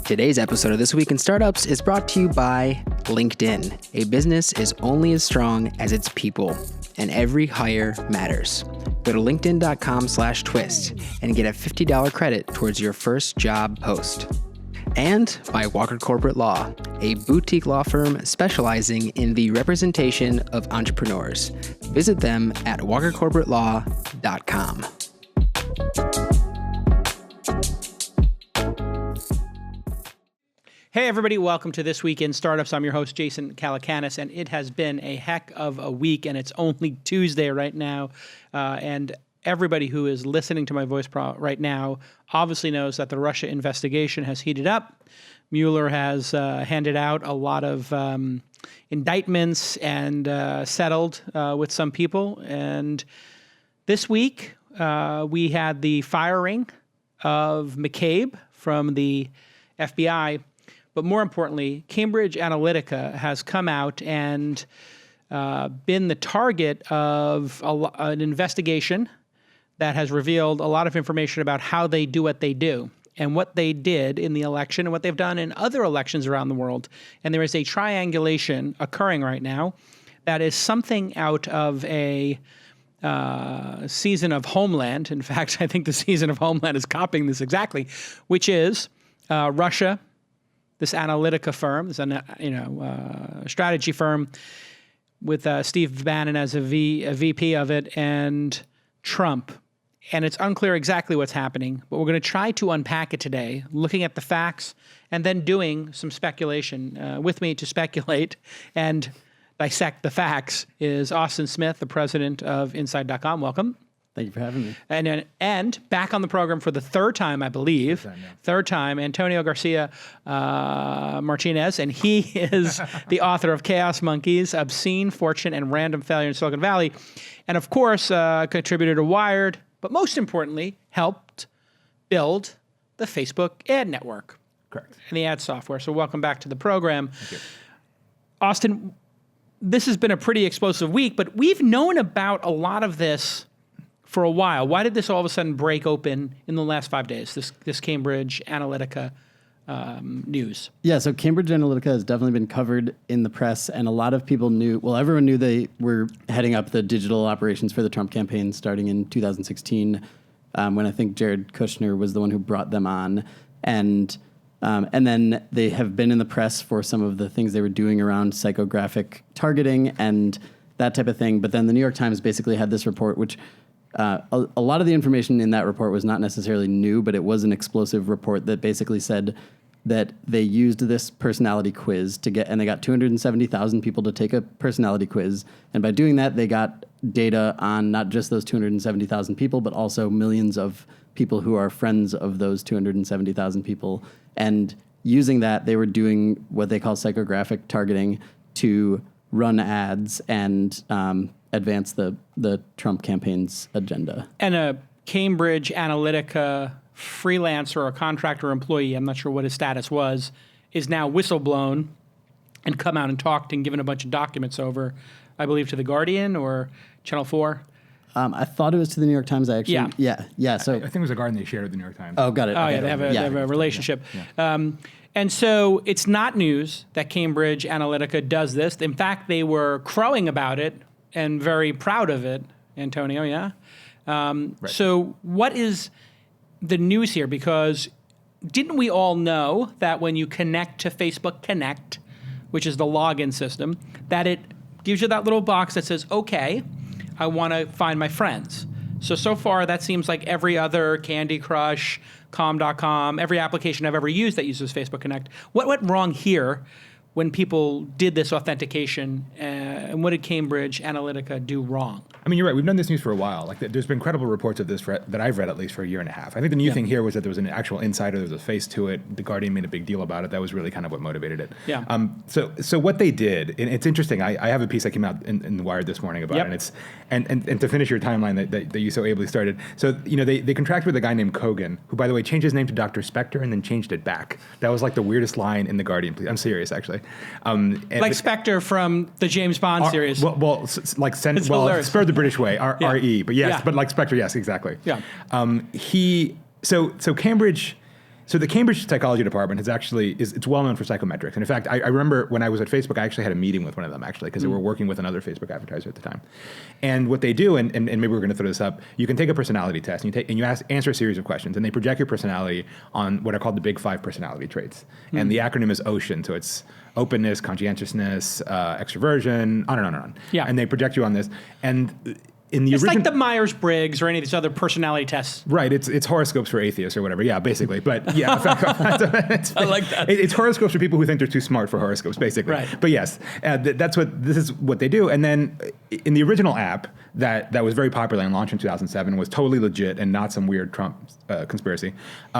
Today's episode of This Week in Startups is brought to you by LinkedIn. A business is only as strong as its people, and every hire matters. Go to linkedin.com/twist and get a $50 credit towards your first job post. And by Walker Corporate Law, a boutique law firm specializing in the representation of entrepreneurs. Visit them at walkercorporatelaw.com. Hey everybody, welcome to This Week in Startups. I'm your host, Jason Calacanis, and it has been a heck of a week, and it's only Tuesday right now. And everybody who is listening to my voice right now obviously knows that the Russia investigation has heated up. Mueller has handed out a lot of indictments and settled with some people. And this week, we had the firing of McCabe from the FBI. But more importantly, Cambridge Analytica has come out and been the target of an investigation that has revealed a lot of information about how they do what they do and what they did in the election and what they've done in other elections around the world. And there is a triangulation occurring right now that is something out of a season of Homeland. In fact, I think the season of Homeland is copying this exactly, which is Russia, this Analytica firm, this strategy firm with Steve Bannon as a VP of it, and Trump. And it's unclear exactly what's happening, but we're going to try to unpack it today, looking at the facts and then doing some speculation. With me to speculate and dissect the facts is Austin Smith, the president of Inside.com. Welcome. Thank you for having me. And back on the program for the third time, I believe. Third time, Antonio Garcia Martinez, and he is the author of Chaos Monkeys, Obscene Fortune, and Random Failure in Silicon Valley. And of course, contributor to Wired, but most importantly, helped build the Facebook ad network. Correct. And the ad software. So welcome back to the program. Thank you. Austin, this has been a pretty explosive week, but we've known about a lot of this for a while. Why did this all of a sudden break open in the last 5 days, this Cambridge Analytica news? Yeah, so Cambridge Analytica has definitely been covered in the press, and a lot of people everyone knew they were heading up the digital operations for the Trump campaign starting in 2016, when I think Jared Kushner was the one who brought them on. And then they have been in the press for some of the things they were doing around psychographic targeting and that type of thing. But then the New York Times basically had this report, which a lot of the information in that report was not necessarily new, but it was an explosive report that basically said that they used this personality quiz and they got 270,000 people to take a personality quiz. And by doing that, they got data on not just those 270,000 people, but also millions of people who are friends of those 270,000 people. And using that, they were doing what they call psychographic targeting to run ads and advance the Trump campaign's agenda. And a Cambridge Analytica freelancer or contractor employee, I'm not sure what his status was, is now whistleblown and come out and talked and given a bunch of documents over, I believe, to The Guardian or Channel 4. I thought it was to the New York Times. Yeah. So I think it was a Guardian they shared with the New York Times. Oh, got it. Oh, Okay. yeah, they have a relationship. Yeah. And so it's not news that Cambridge Analytica does this. In fact, they were crowing about it and very proud of it, Antonio, yeah? Right. So what is the news here? Because didn't we all know that when you connect to Facebook Connect, which is the login system, that it gives you that little box that says, okay, I want to find my friends. So far, that seems like every other Candy Crush, Calm.com, every application I've ever used that uses Facebook Connect. What went wrong here when people did this authentication, and what did Cambridge Analytica do wrong? I mean, you're right. We've known this news for a while. Like, there's been credible reports of this that I've read at least for a year and a half. I think the new thing here was that there was an actual insider. There was a face to it. The Guardian made a big deal about it. That was really kind of what motivated it. Yeah. So what they did, and it's interesting. I have a piece that came out in the Wired this morning about it. And it's and to finish your timeline that you so ably started. So they contracted with a guy named Kogan, who, by the way, changed his name to Dr. Spector and then changed it back. That was like the weirdest line in the Guardian. I'm serious, actually. Like Spectre from the James Bond series. Spur the British way, R-E, but yes, but like Spectre, yes, exactly. Yeah. So Cambridge, So the Cambridge Psychology Department it's well known for psychometrics. And in fact, I remember when I was at Facebook, I actually had a meeting with one of them because they were working with another Facebook advertiser at the time. And what they do, and maybe we're going to throw this up, you can take a personality test and you answer a series of questions, and they project your personality on what are called the big 5 personality traits. And the acronym is OCEAN, so it's openness, conscientiousness, extroversion, on and on and on. Yeah. And they project you on this. And it's like the Myers-Briggs or any of these other personality tests. Right. It's horoscopes for atheists or whatever. Yeah, basically. But yeah, I like that. It's horoscopes for people who think they're too smart for horoscopes, basically. Right. But yes, this is what they do. And then in the original app that was very popular and launched in 2007, was totally legit and not some weird Trump conspiracy,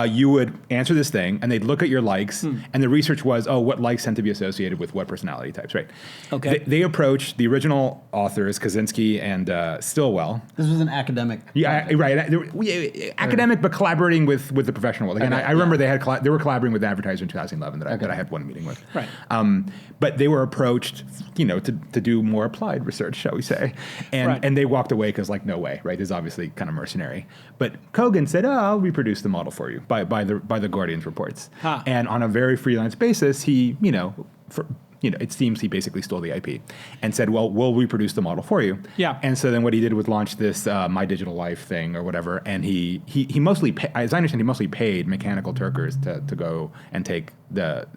you would answer this thing and they'd look at your likes, and the research was, what likes tend to be associated with what personality types, right? Okay. They approached the original authors, Kaczynski and Stillwell. This was an academic. Yeah, right. Academic, but collaborating with the professional world. And I remember they were collaborating with an advertiser in 2011 that I had one meeting with. Right. But they were approached, to do more applied research, shall we say, and they walked away because no way, right? This is obviously kind of mercenary. But Kogan said, I'll reproduce the model for you by the Guardian's reports, and on a very freelance basis, he it seems he basically stole the IP and said, well, we'll reproduce the model for you. Yeah. And so then what he did was launch this My Digital Life thing or whatever. And he mostly, as I understand, he mostly paid Mechanical Turkers to go and take the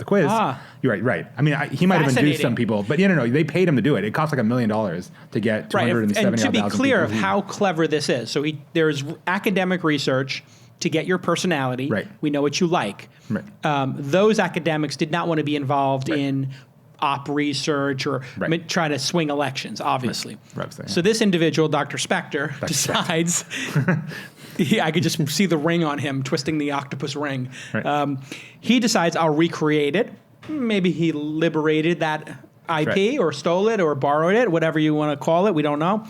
quiz. You're right. I mean, he might have induced some people, but no, they paid him to do it. It cost like $1 million to get 270,000 And to be clear people. of how clever this is, so there's academic research to get your personality. Right. We know what you like. Right. Those academics did not want to be involved in op research or try to swing elections, obviously. So this individual, Dr. Spector, decides, I could just see the ring on him, twisting the octopus ring. Right. He decides, I'll recreate it. Maybe he liberated that IP or stole it or borrowed it, whatever you want to call it. We don't know.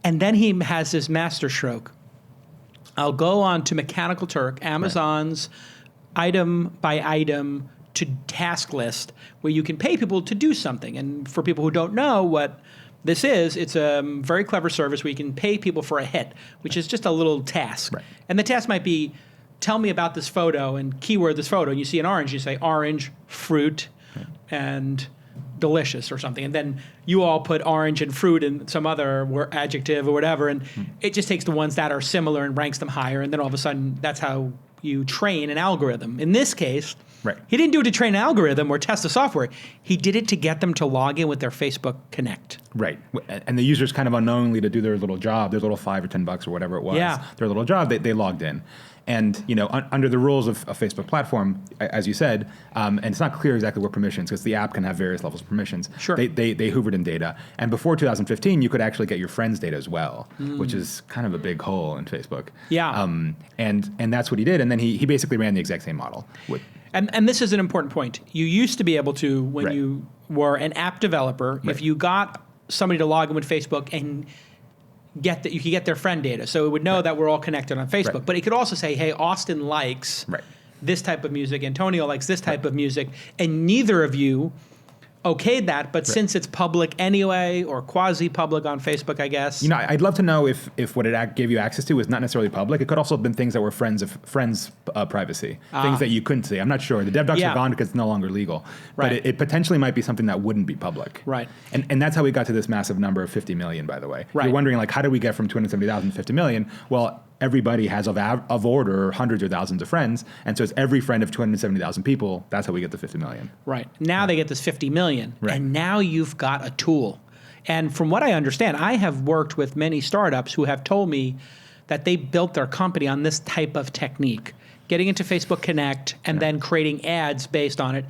And then he has this masterstroke. I'll go on to Mechanical Turk, Amazon's item by item to task list, where you can pay people to do something. And for people who don't know what this is, it's a very clever service where you can pay people for a hit, which is just a little task. Right. And the task might be, tell me about this photo and keyword this photo. And you see an orange, you say orange, fruit, and delicious or something. And then you all put orange and fruit and some other adjective or whatever. And it just takes the ones that are similar and ranks them higher. And then all of a sudden, that's how you train an algorithm. In this case, he didn't do it to train an algorithm or test the software. He did it to get them to log in with their Facebook Connect. Right. And the users kind of unknowingly to do their little job, their little $5 or $10 or whatever it was, their little job, they logged in. And under the rules of a Facebook platform, as you said, and it's not clear exactly what permissions, because the app can have various levels of permissions. Sure. They hoovered in data. And before 2015, you could actually get your friends' data as well, which is kind of a big hole in Facebook. Yeah. And that's what he did. And then he basically ran the exact same model. And this is an important point. You used to be able to, when you were an app developer, if you got somebody to log in with Facebook and you could get their friend data. So it would know that we're all connected on Facebook. But it could also say, hey, Austin likes this type of music, Antonio likes this type of music, and neither of you okayed that, but since it's public anyway, or quasi-public on Facebook, I guess. I'd love to know if what it gave you access to was not necessarily public. It could also have been things that were friends' privacy, things that you couldn't see. I'm not sure. The dev docs are gone because it's no longer legal. But it potentially might be something that wouldn't be public. Right. And that's how we got to this massive number of 50 million, by the way. Right. You're wondering, how did we get from 270,000 to 50 million? Well, everybody has of order hundreds or thousands of friends, and so it's every friend of 270,000 people. That's how we get to 50 million. Right. Now they get this 50 million, and now you've got a tool. And from what I understand, I have worked with many startups who have told me that they built their company on this type of technique, getting into Facebook Connect and then creating ads based on it.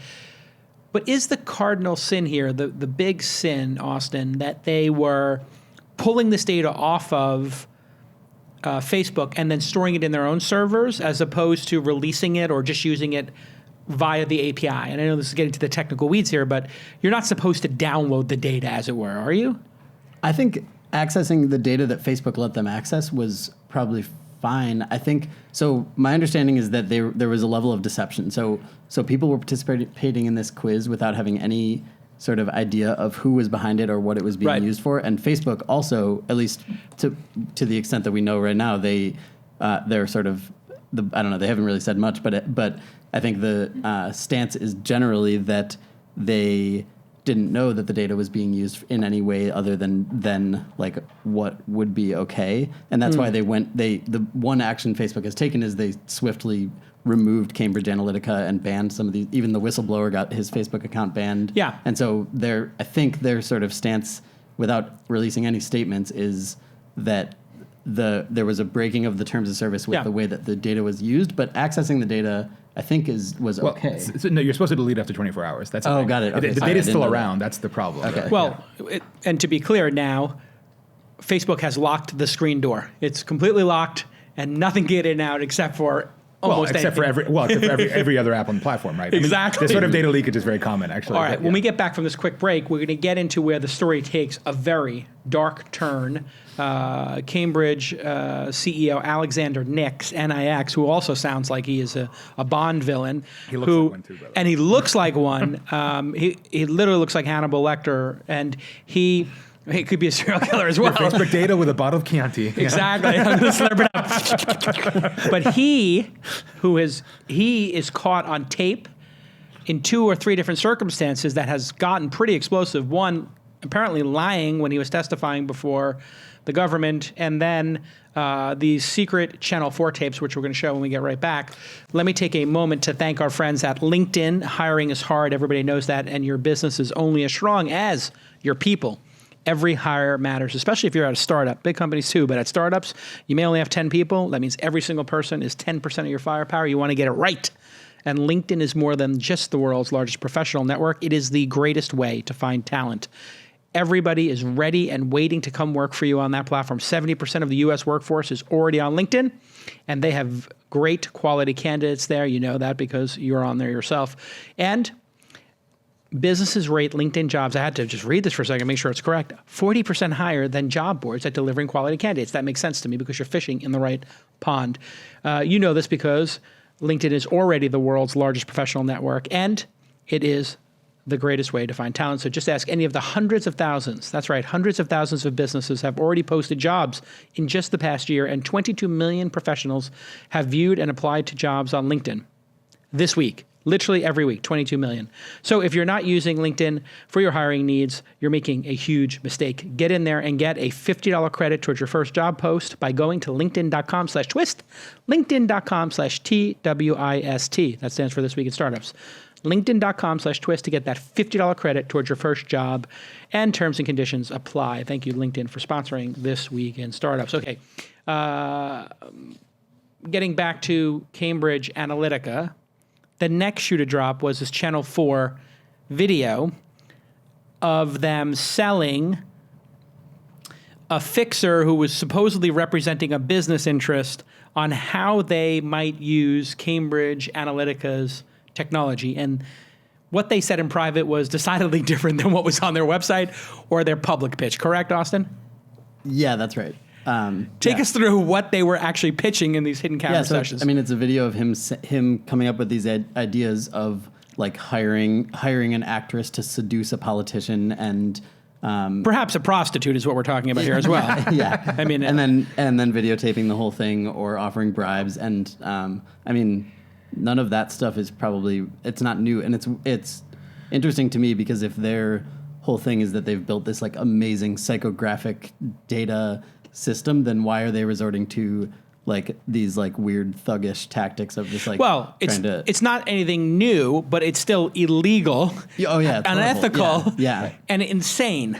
But is the cardinal sin here, the big sin, Austin, that they were pulling this data off of Facebook and then storing it in their own servers as opposed to releasing it or just using it via the API? And I know this is getting to the technical weeds here, but you're not supposed to download the data, as it were, are you? I think accessing the data that Facebook let them access was probably fine. I think, so my understanding is that there was a level of deception. So people were participating in this quiz without having any sort of idea of who was behind it or what it was being used for. And Facebook also, at least to the extent that we know right now, they're sort of I don't know, they haven't really said much, but I think the stance is generally that they didn't know that the data was being used in any way other than like what would be okay, and that's why the one action Facebook has taken is they swiftly removed Cambridge Analytica and banned some of these. Even the whistleblower got his Facebook account banned. Yeah, and so I think their sort of stance, without releasing any statements, is that there was a breaking of the terms of service with the way that the data was used, but accessing the data, I think, was okay. No, you're supposed to delete after 24 hours. That's the thing. Got it. Okay, the data's still around. That's the problem. Okay. Right? Well, and to be clear now, Facebook has locked the screen door. It's completely locked, and nothing can get in and out except for almost except for every other app on the platform, right? Exactly. This sort of data leakage is very common, actually. All right. When we get back from this quick break, we're going to get into where the story takes a very dark turn. Cambridge CEO Alexander Nix, NIX, who also sounds like he is a Bond villain. He looks like one too, by the way. And he looks like one. He literally looks like Hannibal Lecter, and he could be a serial killer as well. Your Facebook data with a bottle of Chianti. Exactly. I'm going to slurp it up. But he is caught on tape in 2 or 3 different circumstances that has gotten pretty explosive. One, apparently lying when he was testifying before the government, and then these secret Channel 4 tapes, which we're going to show when we get right back. Let me take a moment to thank our friends at LinkedIn. Hiring is hard. Everybody knows that, and your business is only as strong as your people. Every hire matters, especially if you're at a startup. Big companies too, but at startups, you may only have 10 people. That means every single person is 10% of your firepower. You want to get it right. And LinkedIn is more than just the world's largest professional network. It is the greatest way to find talent. Everybody is ready and waiting to come work for you on that platform. 70% of the U.S. workforce is already on LinkedIn, and they have great quality candidates there. You know that because you're on there yourself. And businesses rate LinkedIn jobs, I had to just read this for a second, make sure it's correct, 40% higher than job boards at delivering quality candidates. That makes sense to me because you're fishing in the right pond. You know this because LinkedIn is already the world's largest professional network, and it is the greatest way to find talent. So just ask any of the hundreds of thousands, that's right, hundreds of thousands of businesses have already posted jobs in just the past year, and 22 million professionals have viewed and applied to jobs on LinkedIn this week. Literally every week, 22 million. So if you're not using LinkedIn for your hiring needs, you're making a huge mistake. Get in there and get a $50 credit towards your first job post by going to linkedin.com/twist, linkedin.com/TWIST. That stands for This Week in Startups. LinkedIn.com/twist to get that $50 credit towards your first job, and terms and conditions apply. Thank you, LinkedIn, for sponsoring This Week in Startups. Okay. Getting back to Cambridge Analytica, the next shoe to drop was this Channel 4 video of them selling a fixer who was supposedly representing a business interest on how they might use Cambridge Analytica's technology. And what they said in private was decidedly different than what was on their website or their public pitch. Correct, Austin? Yeah, that's right. Take us through what they were actually pitching in these hidden camera sessions. I mean, it's a video of him coming up with these ideas of like hiring an actress to seduce a politician, and perhaps a prostitute is what we're talking about here as well. Yeah, I mean, and then videotaping the whole thing or offering bribes, and I mean, none of that stuff is it's not new, and it's interesting to me because if their whole thing is that they've built this like amazing psychographic data system, then why are they resorting to like these like weird thuggish tactics of just like it's not anything new, but it's still illegal. Oh yeah, it's unethical, yeah, and insane,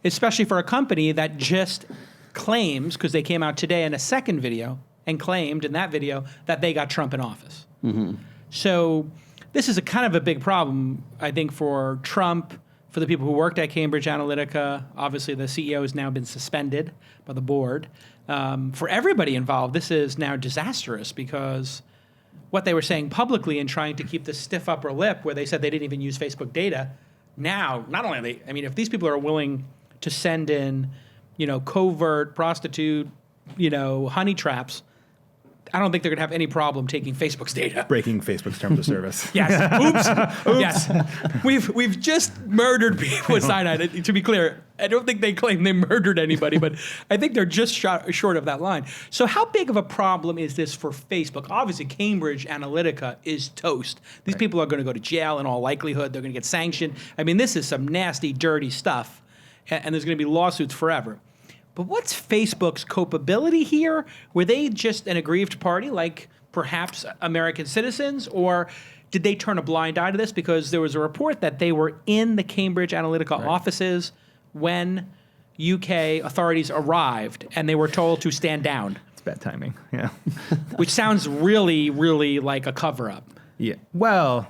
especially for a company that just claims, because they came out today in a second video and claimed in that video that they got Trump in office. Mm-hmm. So this is a kind of a big problem, I think, for Trump, for the people who worked at Cambridge Analytica. Obviously, the CEO has now been suspended by the board. For everybody involved, this is now disastrous because what they were saying publicly and trying to keep this stiff upper lip where they said they didn't even use Facebook data, now, not only are they, I mean, if these people are willing to send in, covert prostitute, honey traps, I don't think they're going to have any problem taking Facebook's data. Breaking Facebook's terms of service. Yes. Oops. Yes. We've just murdered people with cyanide. To be clear, I don't think they claim they murdered anybody, but I think they're just short of that line. So how big of a problem is this for Facebook? Obviously, Cambridge Analytica is toast. These people are going to go to jail in all likelihood. They're going to get sanctioned. I mean, this is some nasty, dirty stuff, and there's going to be lawsuits forever. But what's Facebook's culpability here? Were they just an aggrieved party like perhaps American citizens, or did they turn a blind eye to this? Because there was a report that they were in the Cambridge Analytica offices when UK authorities arrived and they were told to stand down. It's bad timing, yeah. Which sounds really, really like a cover-up. Yeah, well...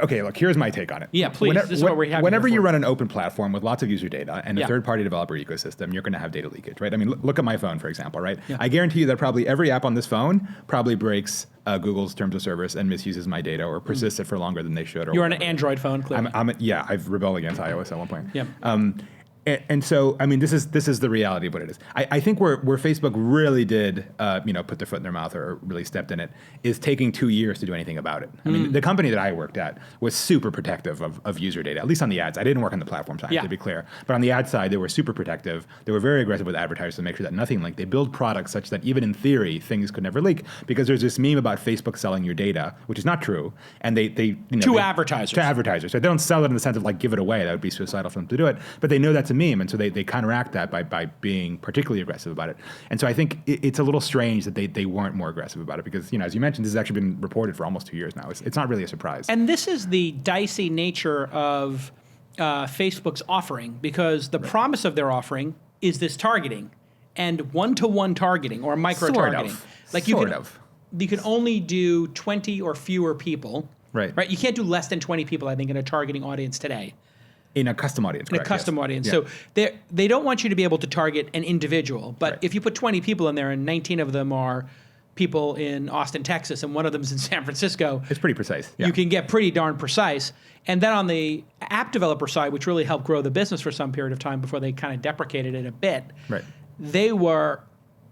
okay, look, here's my take on it. Yeah, please. This is what we have. Whenever you run an open platform with lots of user data and a Yeah. third-party developer ecosystem, you're going to have data leakage, right? I mean, look at my phone, for example, right? Yeah. I guarantee you that probably every app on this phone probably breaks Google's terms of service and misuses my data or persists it for longer than they should. Or You're on an Android phone, clearly. Yeah, I've rebelled against iOS at one point. Yeah. And so, I mean, this is the reality of what it is. I think where Facebook really did, put their foot in their mouth or really stepped in it is taking 2 years to do anything about it. I mean, the company that I worked at was super protective of user data, at least on the ads. I didn't work on the platform side, to be clear. But on the ad side, they were super protective. They were very aggressive with advertisers to make sure that nothing leaked. They build products such that even in theory, things could never leak because there's this meme about Facebook selling your data, which is not true. And to advertisers. To advertisers. So they don't sell it in the sense of like give it away. That would be suicidal for them to do it. But they know that's a meme. And so they counteract that by being particularly aggressive about it. And so I think it's a little strange that they weren't more aggressive about it because, as you mentioned, this has actually been reported for almost 2 years now. It's not really a surprise. And this is the dicey nature of Facebook's offering because the promise of their offering is this targeting and one-to-one targeting or micro-targeting. You can only do 20 or fewer people. Right. You can't do less than 20 people, I think, in a targeting audience today. In a custom audience, correct? In a custom audience. Yeah. So they don't want you to be able to target an individual. But if you put 20 people in there and 19 of them are people in Austin, Texas, and one of them is in San Francisco. It's pretty precise. Yeah. You can get pretty darn precise. And then on the app developer side, which really helped grow the business for some period of time before they kind of deprecated it a bit, they were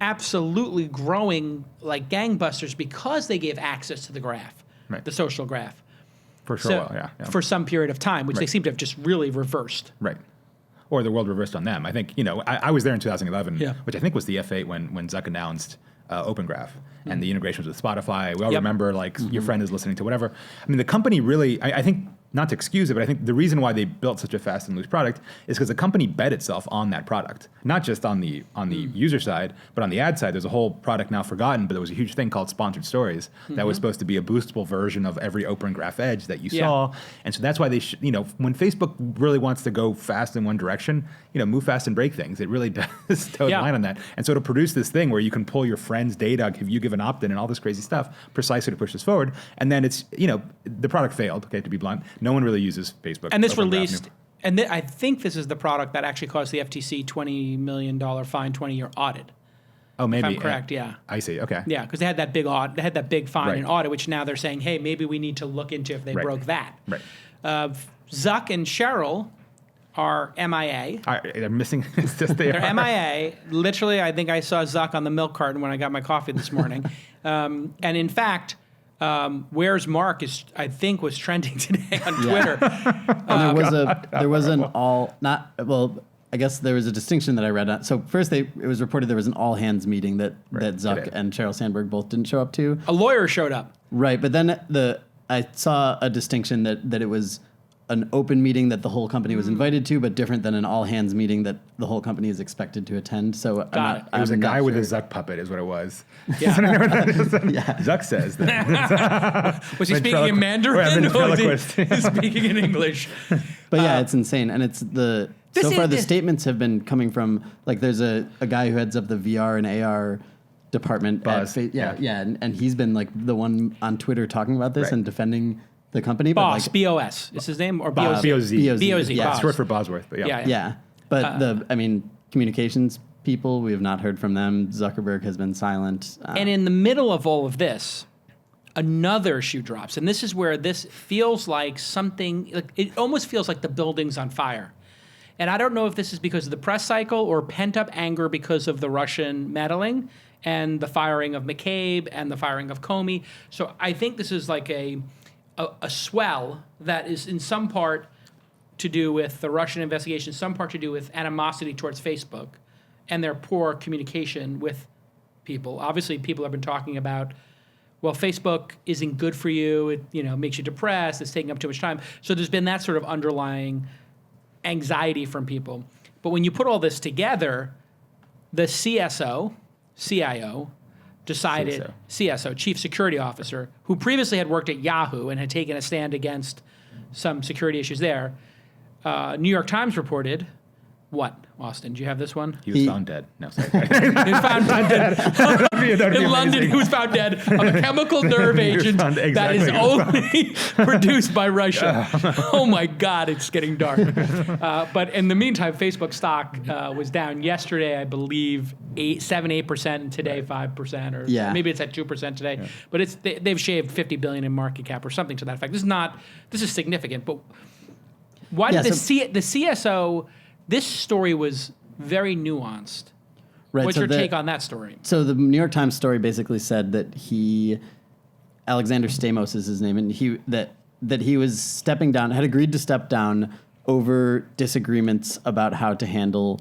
absolutely growing like gangbusters because they gave access to the graph, the social graph. For sure, yeah. For some period of time, which they seem to have just really reversed. Right. Or the world reversed on them. I think, I was there in 2011, which I think was the F8 when Zuck announced Open Graph and the integrations with Spotify. We all remember, your friend is listening to whatever. I mean, the company really, I think, not to excuse it, but I think the reason why they built such a fast and loose product is because the company bet itself on that product, not just on the user side, but on the ad side. There's a whole product now forgotten, but there was a huge thing called Sponsored Stories that was supposed to be a boostable version of every Open Graph edge that you saw. And so that's why they, when Facebook really wants to go fast in one direction, move fast and break things. It really does toe the line on that. And so it'll produce this thing where you can pull your friend's data, you give an opt-in and all this crazy stuff precisely to push this forward. And then it's, the product failed, okay, to be blunt. No one really uses Facebook. And this released, and I think this is the product that actually caused the FTC $20 million fine, 20-year audit. Oh, maybe. If I'm correct, yeah. I see, okay. Yeah, because they had that big audit, they had that big fine and audit, which now they're saying, hey, maybe we need to look into if they broke that. Right. Zuck and Cheryl are MIA. They're missing. It's just they're MIA. Literally, I think I saw Zuck on the milk carton when I got my coffee this morning. And in fact, Where's Mark was trending today on Twitter. And there was I guess there was a distinction that I read on. So first, it was reported there was an all hands meeting that Zuck and Sheryl Sandberg both didn't show up to. A lawyer showed up. Right, but then I saw a distinction that it was an open meeting that the whole company was invited to, but different than an all hands meeting that the whole company is expected to attend. So it was a guy with a Zuck puppet, is what it was. Yeah. Zuck says that. Was he speaking in Mandarin or was he speaking in English? But it's insane, and it's the statements have been coming from there's a guy who heads up the VR and AR department. Buzz. And he's been the one on Twitter talking about this and defending the company. Boss, B-O-S is his name, or Boz. B-O-Z? B-O-Z. Yeah, it's short for Bosworth, but yeah. But communications people, we have not heard from them. Zuckerberg has been silent. And in the middle of all of this, another shoe drops. And this is where this feels like something, it almost feels like the building's on fire. And I don't know if this is because of the press cycle or pent-up anger because of the Russian meddling. and the firing of McCabe and the firing of Comey. So I think this is like a swell that is in some part to do with the Russian investigation, some part to do with animosity towards Facebook and their poor communication with people. Obviously, people have been talking about, well, Facebook isn't good for you. It makes you depressed. It's taking up too much time. So there's been that sort of underlying anxiety from people. But when you put all this together, the CIO, decided, CSO, Chief Security Officer, who previously had worked at Yahoo and had taken a stand against some security issues there, New York Times reported, what, Austin? Do you have this one? He was found dead. No, sorry. He was found dead. In London, he was found dead of a chemical nerve agent that is only produced by Russia. Oh my God, it's getting dark. But in the meantime, Facebook stock was down yesterday, I believe, 7-8%, and today 5%, or maybe it's at 2% today. Yeah. But they've shaved $50 billion in market cap or something to that effect. This is significant. But why did the CSO? This story was very nuanced. Right, What's your take on that story? So the New York Times story basically said that Alexander Stamos is his name, and that he was stepping down, had agreed to step down over disagreements about how to handle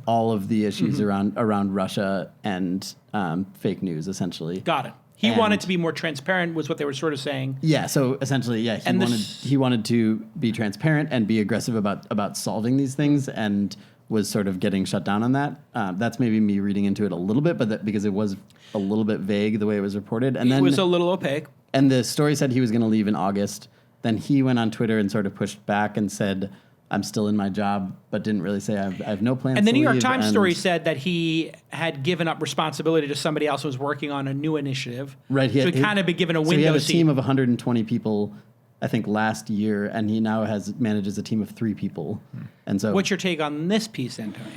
all of the issues around Russia and fake news, essentially. Got it. He wanted to be more transparent, was what they were sort of saying. Yeah. So essentially, he wanted to be transparent and be aggressive about solving these things, and was sort of getting shut down on that. That's maybe me reading into it a little bit, but because it was a little bit vague the way it was reported, and then it was a little opaque. And the story said he was going to leave in August. Then he went on Twitter and sort of pushed back and said, I'm still in my job, but didn't really say I have no plans to leave. And the New York Times story said that he had given up responsibility to somebody else who was working on a new initiative. Right. So he kind of been given a window seat. So he had a team of 120 people, I think, last year, and he now manages a team of 3 people. And so, what's your take on this piece, Antonio?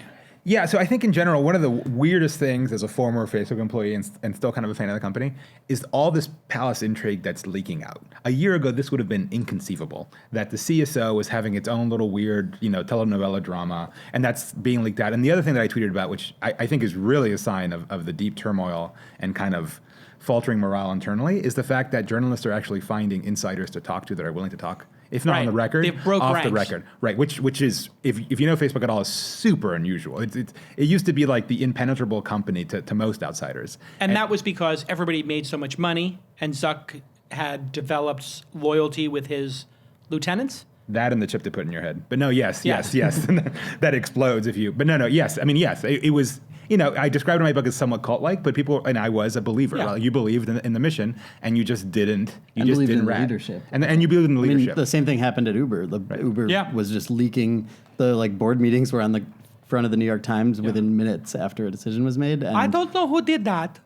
Yeah, so I think in general, one of the weirdest things as a former Facebook employee and still kind of a fan of the company is all this palace intrigue that's leaking out. A year ago, this would have been inconceivable, that the CSO was having its own little weird, telenovela drama, and that's being leaked out. And the other thing that I tweeted about, which I think is really a sign of the deep turmoil and kind of faltering morale internally, is the fact that journalists are actually finding insiders to talk to that are willing to talk, if not on the record, off the record. Right, which is, if you know Facebook at all, is super unusual. It used to be like the impenetrable company to most outsiders. And that was because everybody made so much money, and Zuck had developed loyalty with his lieutenants. That and the chip they put in your head. But no, yes. That explodes if you, but no, yes. I mean, yes, it was, I described in my book as somewhat cult-like, but and I was a believer. Yeah. Well, you believed in the mission, and you just didn't. You just didn't in leadership. And you believed in the leadership. The same thing happened at Uber. Uber was just leaking. The board meetings were on the front of the New York Times within minutes after a decision was made. And I don't know who did that.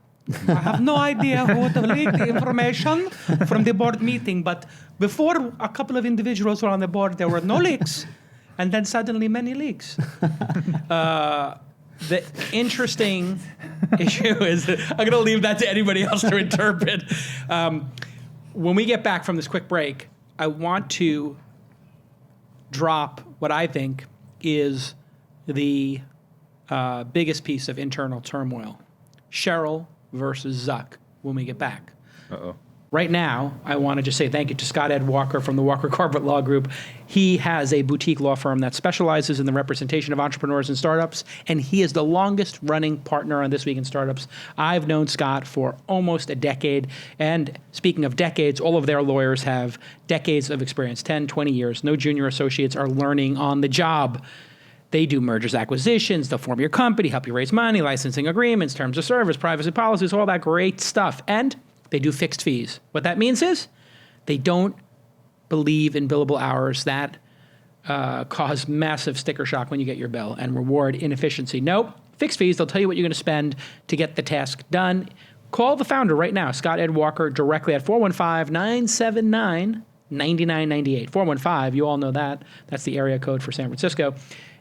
I have no idea who leaked the information from the board meeting, but before a couple of individuals were on the board, there were no leaks, and then suddenly many leaks. The interesting issue is that I'm going to leave that to anybody else to interpret. When we get back from this quick break, I want to drop what I think is the biggest piece of internal turmoil. Cheryl versus Zuck when we get back. Uh-oh. Right now, I want to just say thank you to Scott Ed Walker from the Walker Corporate Law Group. He has a boutique law firm that specializes in the representation of entrepreneurs and startups, and he is the longest-running partner on This Week in Startups. I've known Scott for almost a decade, and speaking of decades, all of their lawyers have decades of experience, 10, 20 years. No junior associates are learning on the job. They do mergers, acquisitions, they'll form your company, help you raise money, licensing agreements, terms of service, privacy policies, all that great stuff. And they do fixed fees. What that means is they don't believe in billable hours that cause massive sticker shock when you get your bill and reward inefficiency. Nope, fixed fees, they'll tell you what you're going to spend to get the task done. Call the founder right now, Scott Ed Walker, directly at 415-979-9998. 415, you all know that. That's the area code for San Francisco.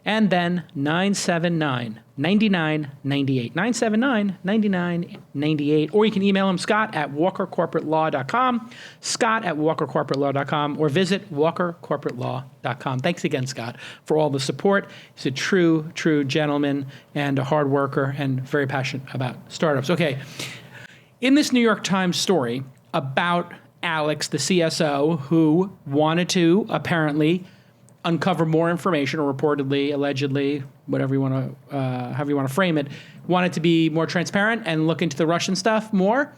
and then 979-9998. 979-9998. Or you can email him, scott@walkercorporatelaw.com, scott@walkercorporatelaw.com, or visit walkercorporatelaw.com. Thanks again, Scott, for all the support. He's a true gentleman and a hard worker and very passionate about startups. Okay, in this New York Times story about Alex, the CSO, who wanted to apparently uncover more information, or reportedly, allegedly, whatever you want to, however you want to frame it, wanted to be more transparent and look into the Russian stuff more.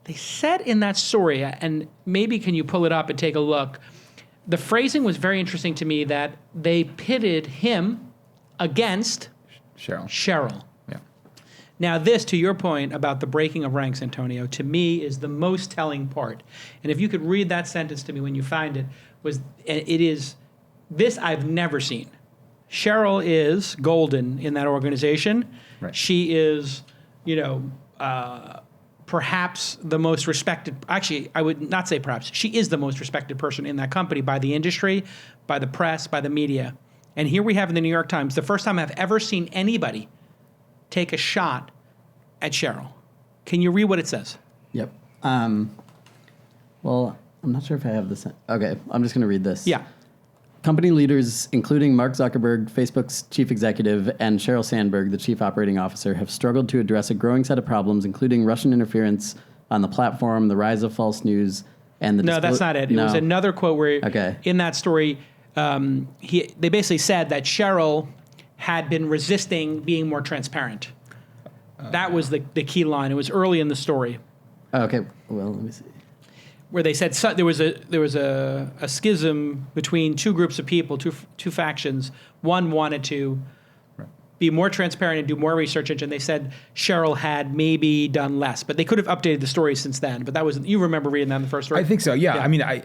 They said in that story, and maybe can you pull it up and take a look, the phrasing was very interesting to me, that they pitted him against Cheryl. Yeah. Now this, to your point about the breaking of ranks, Antonio, to me is the most telling part. And if you could read that sentence to me when you find it, it is, this I've never seen. Cheryl is golden in that organization. Right. She is, perhaps the most respected, actually, I would not say perhaps, she is the most respected person in that company by the industry, by the press, by the media. And here we have in the New York Times, the first time I've ever seen anybody take a shot at Cheryl. Can you read what it says? Yep. Well, I'm not sure if I have this. Okay, I'm just going to read this. Yeah. Company leaders, including Mark Zuckerberg, Facebook's chief executive, and Sheryl Sandberg, the chief operating officer, have struggled to address a growing set of problems, including Russian interference on the platform, the rise of false news, and the... No, that's not it. It was another quote where in that story, they basically said that Cheryl had been resisting being more transparent. That was the key line. It was early in the story. Okay, well, let me see. Where they said there was a schism between two groups of people, two factions. One wanted to be more transparent and do more research into, and they said Cheryl had maybe done less, but they could have updated the story since then. But that was, you remember reading that in the first story? I think so. Yeah. I mean, I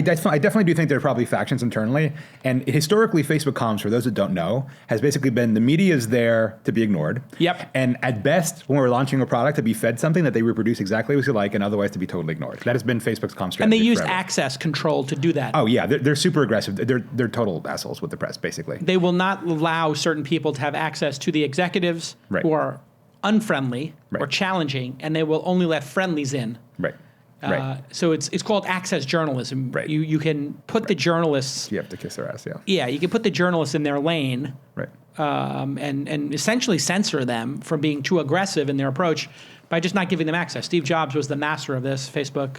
definitely do think there are probably factions internally, and historically, Facebook comms, for those that don't know, has basically been the media is there to be ignored. Yep. And at best, when we're launching a product, to be fed something that they reproduce exactly as you like, and otherwise to be totally ignored. That has been Facebook's comm strategy. And they used forever. access control to do that. Oh yeah, they're super aggressive. They're total assholes with the press, basically. They will not allow certain people to have access to the executives Right. who are unfriendly Right. or challenging, and they will only let friendlies in. Right. Right. So it's called access journalism. Right. You can put the journalists. You have to kiss their ass. Yeah. Yeah, you can put the journalists in their lane. Right. And essentially censor them from being too aggressive in their approach by just not giving them access. Steve Jobs was the master of this. Facebook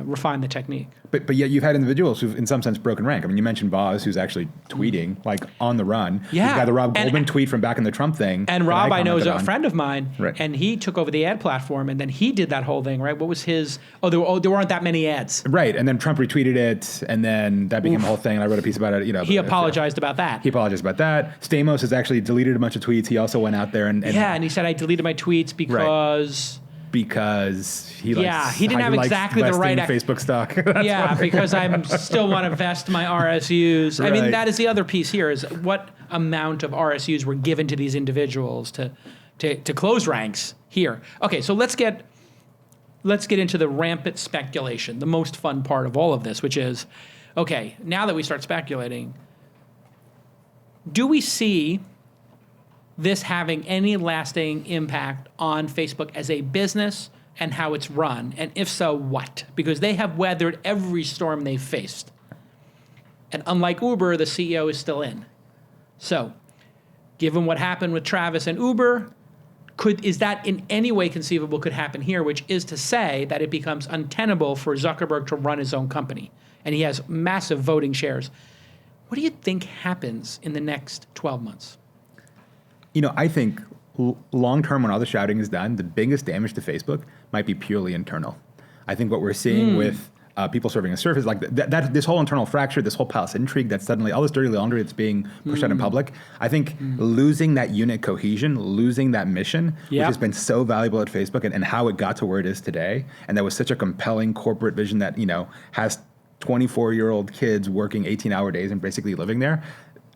refined the technique. But yet you've had individuals who've in some sense broken rank. I mean, you mentioned Boz, who's actually tweeting like on the run. Yeah. You've got the Rob Goldman tweet from back in the Trump thing. And Rob, I know, is a friend of mine. Right. And he took over the ad platform, and then he did that whole thing, right? What was his? There weren't that many ads. Right. And then Trump retweeted it, and then that became a whole thing. And I wrote a piece about it. He apologized about that. He apologized about that. Stamos has actually deleted a bunch of tweets. He also went out there and he said, I deleted my tweets because... Right. Because he likes, he didn't have exactly the right Facebook stock. Because I still want to vest my RSUs. Right. I mean, that is the other piece here: is what amount of RSUs were given to these individuals to close ranks here. Okay, so let's get into the rampant speculation, the most fun part of all of this, which is, okay, now that we start speculating, do we see this having any lasting impact on Facebook as a business and how it's run? And if so, what? Because they have weathered every storm they've faced. And unlike Uber, the CEO is still in. So, given what happened with Travis and Uber, is that in any way conceivable could happen here, which is to say that it becomes untenable for Zuckerberg to run his own company. And he has massive voting shares. What do you think happens in the next 12 months? I think long term, when all the shouting is done, the biggest damage to Facebook might be purely internal. I think what we're seeing with people serving as surface, like that this whole internal fracture, this whole palace intrigue, that's suddenly all this dirty laundry that's being pushed out in public. I think losing that unit cohesion, losing that mission, which has been so valuable at Facebook, and how it got to where it is today, and that was such a compelling corporate vision that has 24-year-old kids working 18-hour days and basically living there.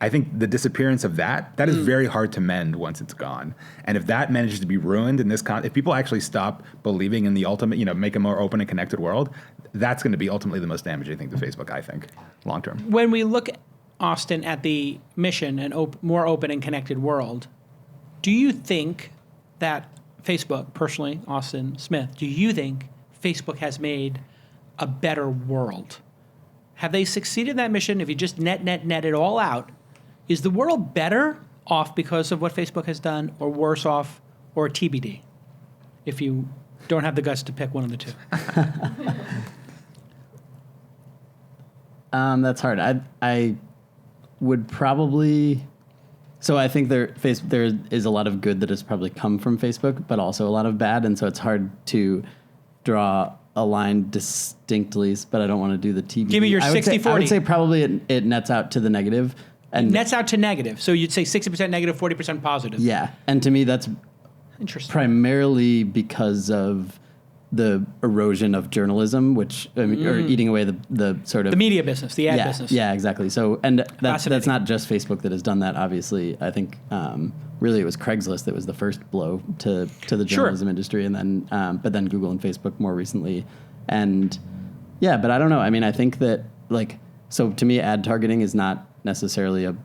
I think the disappearance of that is very hard to mend once it's gone. And if that manages to be ruined in this if people actually stop believing in the ultimate, make a more open and connected world, that's going to be ultimately the most damaging thing to Facebook, I think, long term. When we look Austin, at the mission, an more open and connected world, do you think that Facebook, personally, Austin Smith, do you think Facebook has made a better world? Have they succeeded in that mission? If you just net it all out, is the world better off because of what Facebook has done, or worse off, or TBD, if you don't have the guts to pick one of the two? That's hard. I would probably... So I think there is a lot of good that has probably come from Facebook, but also a lot of bad, and so it's hard to draw a line distinctly, but I don't want to do the TBD. Give me your 60-40. I would say probably it nets out to the negative. And nets out to negative. So you'd say 60% negative, 40% positive. Yeah. And to me, that's interesting. Primarily because of the erosion of journalism, which, or eating away the sort of... The media business, the ad business. Yeah, exactly. So, and that's not just Facebook that has done that, obviously. I think really it was Craigslist that was the first blow to the journalism industry, and then but then Google and Facebook more recently. And yeah, but I don't know. I mean, I think that, like, so to me, ad targeting is not necessarily a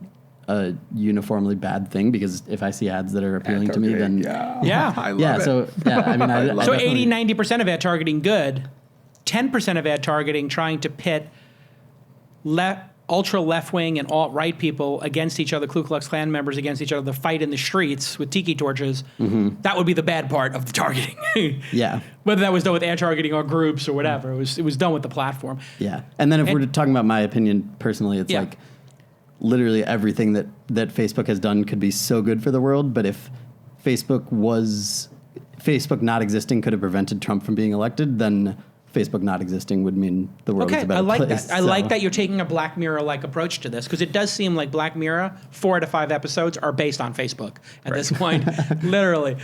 uniformly bad thing, because if I see ads that are appealing to me, then I love it. So yeah, I mean, I so 80-90% of ad targeting good, 10% of ad targeting trying to pit ultra left wing and alt right people against each other, Ku Klux Klan members against each other, the fight in the streets with tiki torches. That would be the bad part of the targeting. Yeah, whether that was done with ad targeting or groups or whatever, it was done with the platform. Yeah, and then if we're talking about my opinion personally, it's like, literally everything that Facebook has done could be so good for the world, but if Facebook not existing could have prevented Trump from being elected, then Facebook not existing would mean the world is a better place. I like that. I like that you're taking a Black Mirror-like approach to this, because it does seem like Black Mirror, 4 out of 5 episodes are based on Facebook at this point, literally.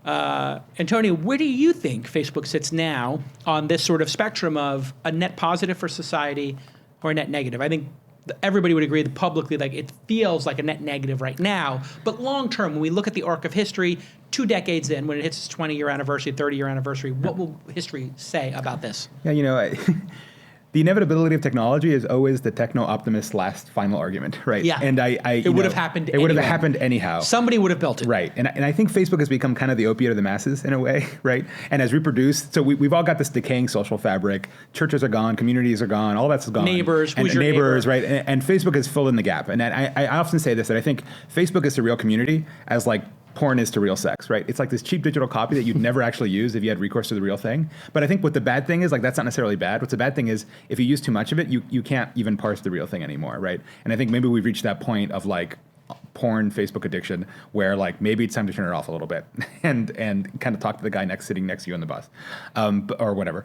Antonio, where do you think Facebook sits now on this sort of spectrum of a net positive for society or a net negative? I think everybody would agree that publicly, like, it feels like a net negative right now. But long term, when we look at the arc of history, 2 decades in, when it hits its 20-year anniversary, 30-year anniversary, what will history say about this? Yeah, the inevitability of technology is always the techno-optimist's last final argument, right? Yeah. And it would have happened anyway. It would have happened anyhow. Somebody would have built it. Right. And I think Facebook has become kind of the opiate of the masses in a way, right? And has reproduced. So we've all got this decaying social fabric. Churches are gone. Communities are gone. All that's gone. Neighbors. And who's your neighbors, neighbor? right? And Facebook has filled in the gap. And I often say this, that I think Facebook is the real community as like porn is to real sex, right? It's like this cheap digital copy that you'd never actually use if you had recourse to the real thing. But I think what the bad thing is, like, that's not necessarily bad. What's the bad thing is if you use too much of it, you can't even parse the real thing anymore, right? And I think maybe we've reached that point of like porn Facebook addiction where like maybe it's time to turn it off a little bit and kind of talk to the guy sitting next to you on the bus or whatever.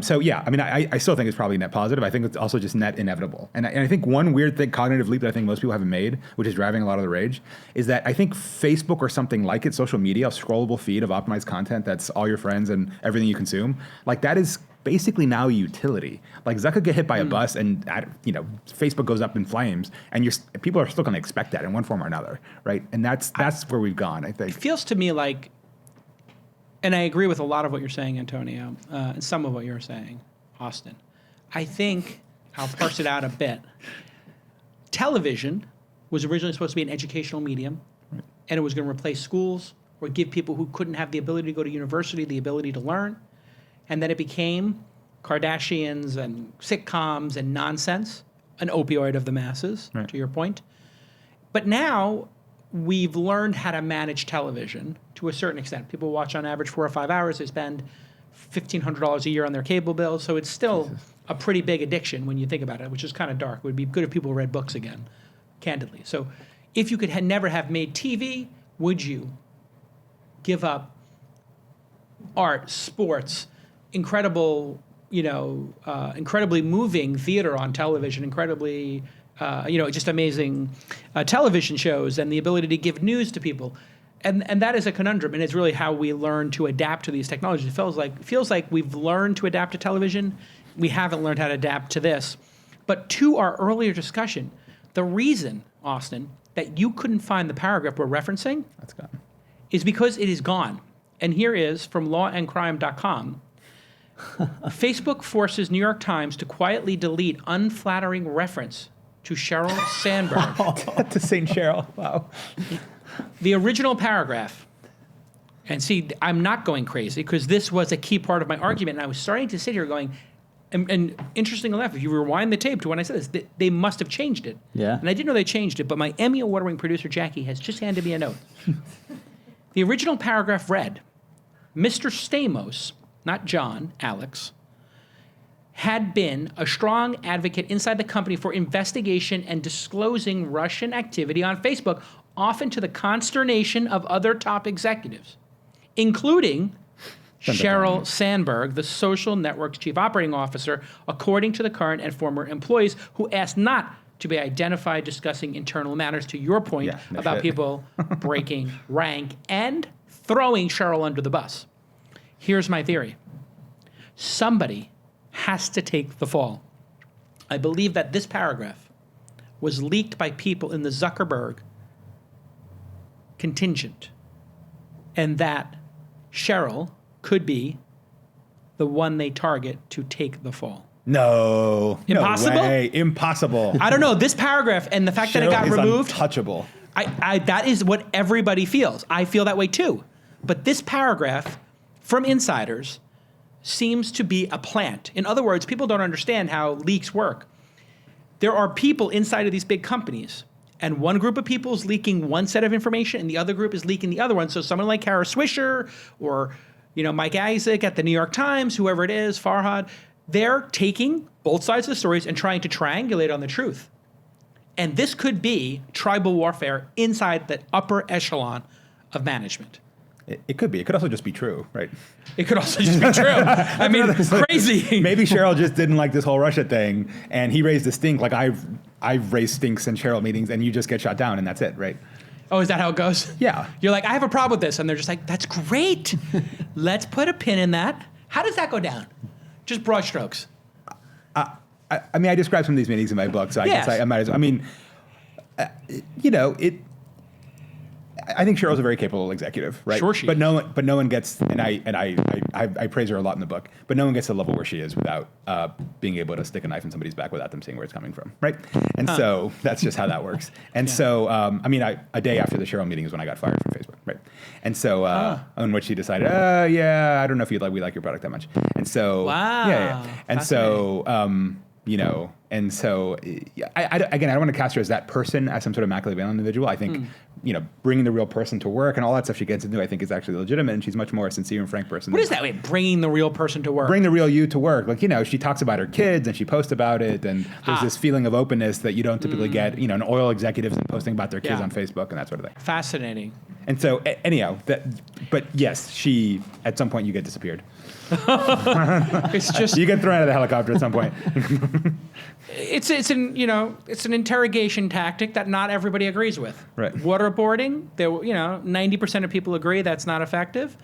So yeah, I mean, I still think it's probably net positive. I think it's also just net inevitable. And I think one weird thing, cognitive leap that I think most people haven't made, which is driving a lot of the rage, is that I think Facebook or something like it, social media, a scrollable feed of optimized content that's all your friends and everything you consume, like that is basically now a utility. Like Zuck could get hit by a bus and Facebook goes up in flames, and people are still going to expect that in one form or another, right? And that's where we've gone, I think. It feels to me like, and I agree with a lot of what you're saying, Antonio, and some of what you're saying, Austin. I think, I'll parse it out a bit. Television was originally supposed to be an educational medium, and it was going to replace schools or give people who couldn't have the ability to go to university the ability to learn. And then it became Kardashians and sitcoms and nonsense, an opioid of the masses, right, to your point. But now we've learned how to manage television to a certain extent. People watch on average 4 or 5 hours. They spend $1,500 a year on their cable bill. So it's still a pretty big addiction when you think about it, which is kind of dark. It would be good if people read books again, candidly. So if you could never have made TV, would you give up art, sports, incredible, incredibly moving theater on television, incredibly, just amazing television shows, and the ability to give news to people, and that is a conundrum, and it's really how we learn to adapt to these technologies. It feels like we've learned to adapt to television. We haven't learned how to adapt to this. But to our earlier discussion, the reason, Austin, that you couldn't find the paragraph we're referencing is because it is gone. And here is from lawandcrime.com. Facebook forces New York Times to quietly delete unflattering reference to Sheryl Sandberg. To St. Cheryl. Wow. The original paragraph, and see, I'm not going crazy because this was a key part of my argument, and I was starting to sit here going, and interestingly enough, if you rewind the tape to when I said this, they must have changed it. Yeah. And I didn't know they changed it, but my Emmy award-winning producer, Jackie, has just handed me a note. The original paragraph read, Mr. Stamos, not John, Alex, had been a strong advocate inside the company for investigation and disclosing Russian activity on Facebook, often to the consternation of other top executives, including Sheryl Sandberg, the social network's chief operating officer, according to the current and former employees who asked not to be identified discussing internal matters, to your point about people breaking rank and throwing Sheryl under the bus. Here's my theory. Somebody has to take the fall. I believe that this paragraph was leaked by people in the Zuckerberg contingent, and that Sheryl could be the one they target to take the fall. No. Impossible? No way. Impossible. I don't know. This paragraph and the fact that it got Cheryl is removed, untouchable. that is what everybody feels. I feel that way too. But this paragraph from insiders seems to be a plant. In other words, people don't understand how leaks work. There are people inside of these big companies, and one group of people is leaking one set of information, and the other group is leaking the other one. So someone like Kara Swisher or Mike Isaac at the New York Times, whoever it is, Farhad, they're taking both sides of the stories and trying to triangulate on the truth. And this could be tribal warfare inside the upper echelon of management. It could be. It could also just be true, right? It could also just be true. I mean, crazy. Maybe Sheryl just didn't like this whole Russia thing, and he raised a stink like I've raised stinks in Sheryl meetings, and you just get shot down, and that's it, right? Oh, is that how it goes? Yeah. You're like, I have a problem with this, and they're just like, that's great. Let's put a pin in that. How does that go down? Just broad strokes. I mean, I describe some of these meetings in my book, so I guess I might as well. I mean, I think Cheryl's a very capable executive, right? Sure, she but is. no one gets, and I praise her a lot in the book, but no one gets to the level where she is without being able to stick a knife in somebody's back without them seeing where it's coming from, right? And so that's just how that works. And so, a day after the Cheryl meeting is when I got fired from Facebook, right? And so, on which she decided, I don't know if we like your product that much. And so, And so, I don't want to cast her as that person, as some sort of Machiavellian individual. I think, bringing the real person to work and all that stuff she gets into, I think is actually legitimate, and she's much more a sincere and frank person. What is that? Wait, bringing the real person to work? Bring the real you to work. Like, she talks about her kids and she posts about it, and there's this feeling of openness that you don't typically get, an oil executives posting about their kids on Facebook and that sort of thing. Fascinating. And so, anyhow, but yes, she, at some point you get disappeared. It's just you get thrown out of the helicopter at some point. It's an interrogation tactic that not everybody agrees with. Right. Waterboarding, 90% of people agree that's not effective.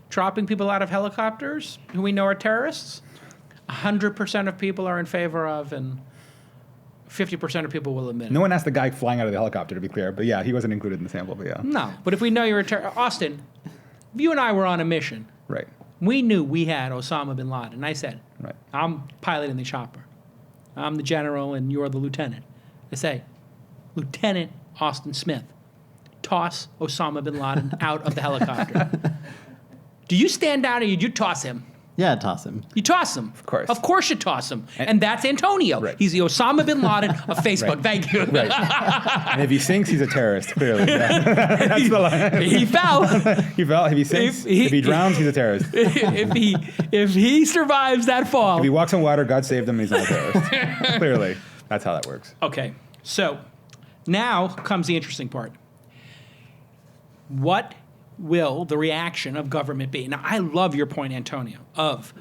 Dropping people out of helicopters who we know are terrorists, 100% of people are in favor of, and 50% of people will admit it. No one asked the guy flying out of the helicopter, to be clear, but yeah, he wasn't included in the sample, but yeah. No, but if we know you're a terrorist, Austin, if you and I were on a mission, right. We knew we had Osama bin Laden, and I said, right. I'm piloting the chopper. I'm the general and you're the lieutenant. I say, Lieutenant Austin Smith, toss Osama bin Laden out of the helicopter. Do you stand down or do you toss him? Yeah, toss him. You toss him. Of course. Of course you toss him. And that's Antonio. Right. He's the Osama bin Laden of Facebook. Right. Thank you. Right. And if he sinks, he's a terrorist, clearly. Yeah. That's the line. He fell. He fell. If he sinks, if he drowns, he's a terrorist. If he survives that fall. If he walks on water, God saved him, and he's not a terrorist. Clearly. That's how that works. Okay. So now comes the interesting part. What will the reaction of government be? Now, I love your point, Antonio, of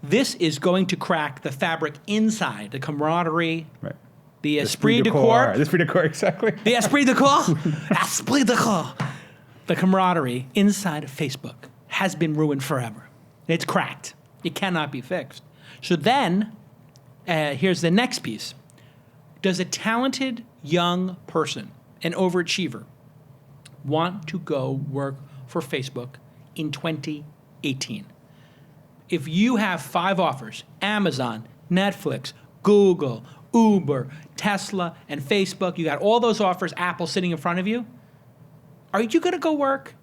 this is going to crack the fabric inside, the camaraderie, right. the esprit de corps. The esprit de corps, exactly. The esprit de corps. Esprit de corps. The camaraderie inside of Facebook has been ruined forever. It's cracked. It cannot be fixed. So then, here's the next piece. Does a talented young person, an overachiever, want to go work for Facebook in 2018? If you have 5 offers, Amazon, Netflix, Google, Uber, Tesla, and Facebook. You got all those offers, Apple sitting in front of you. Are you going to go work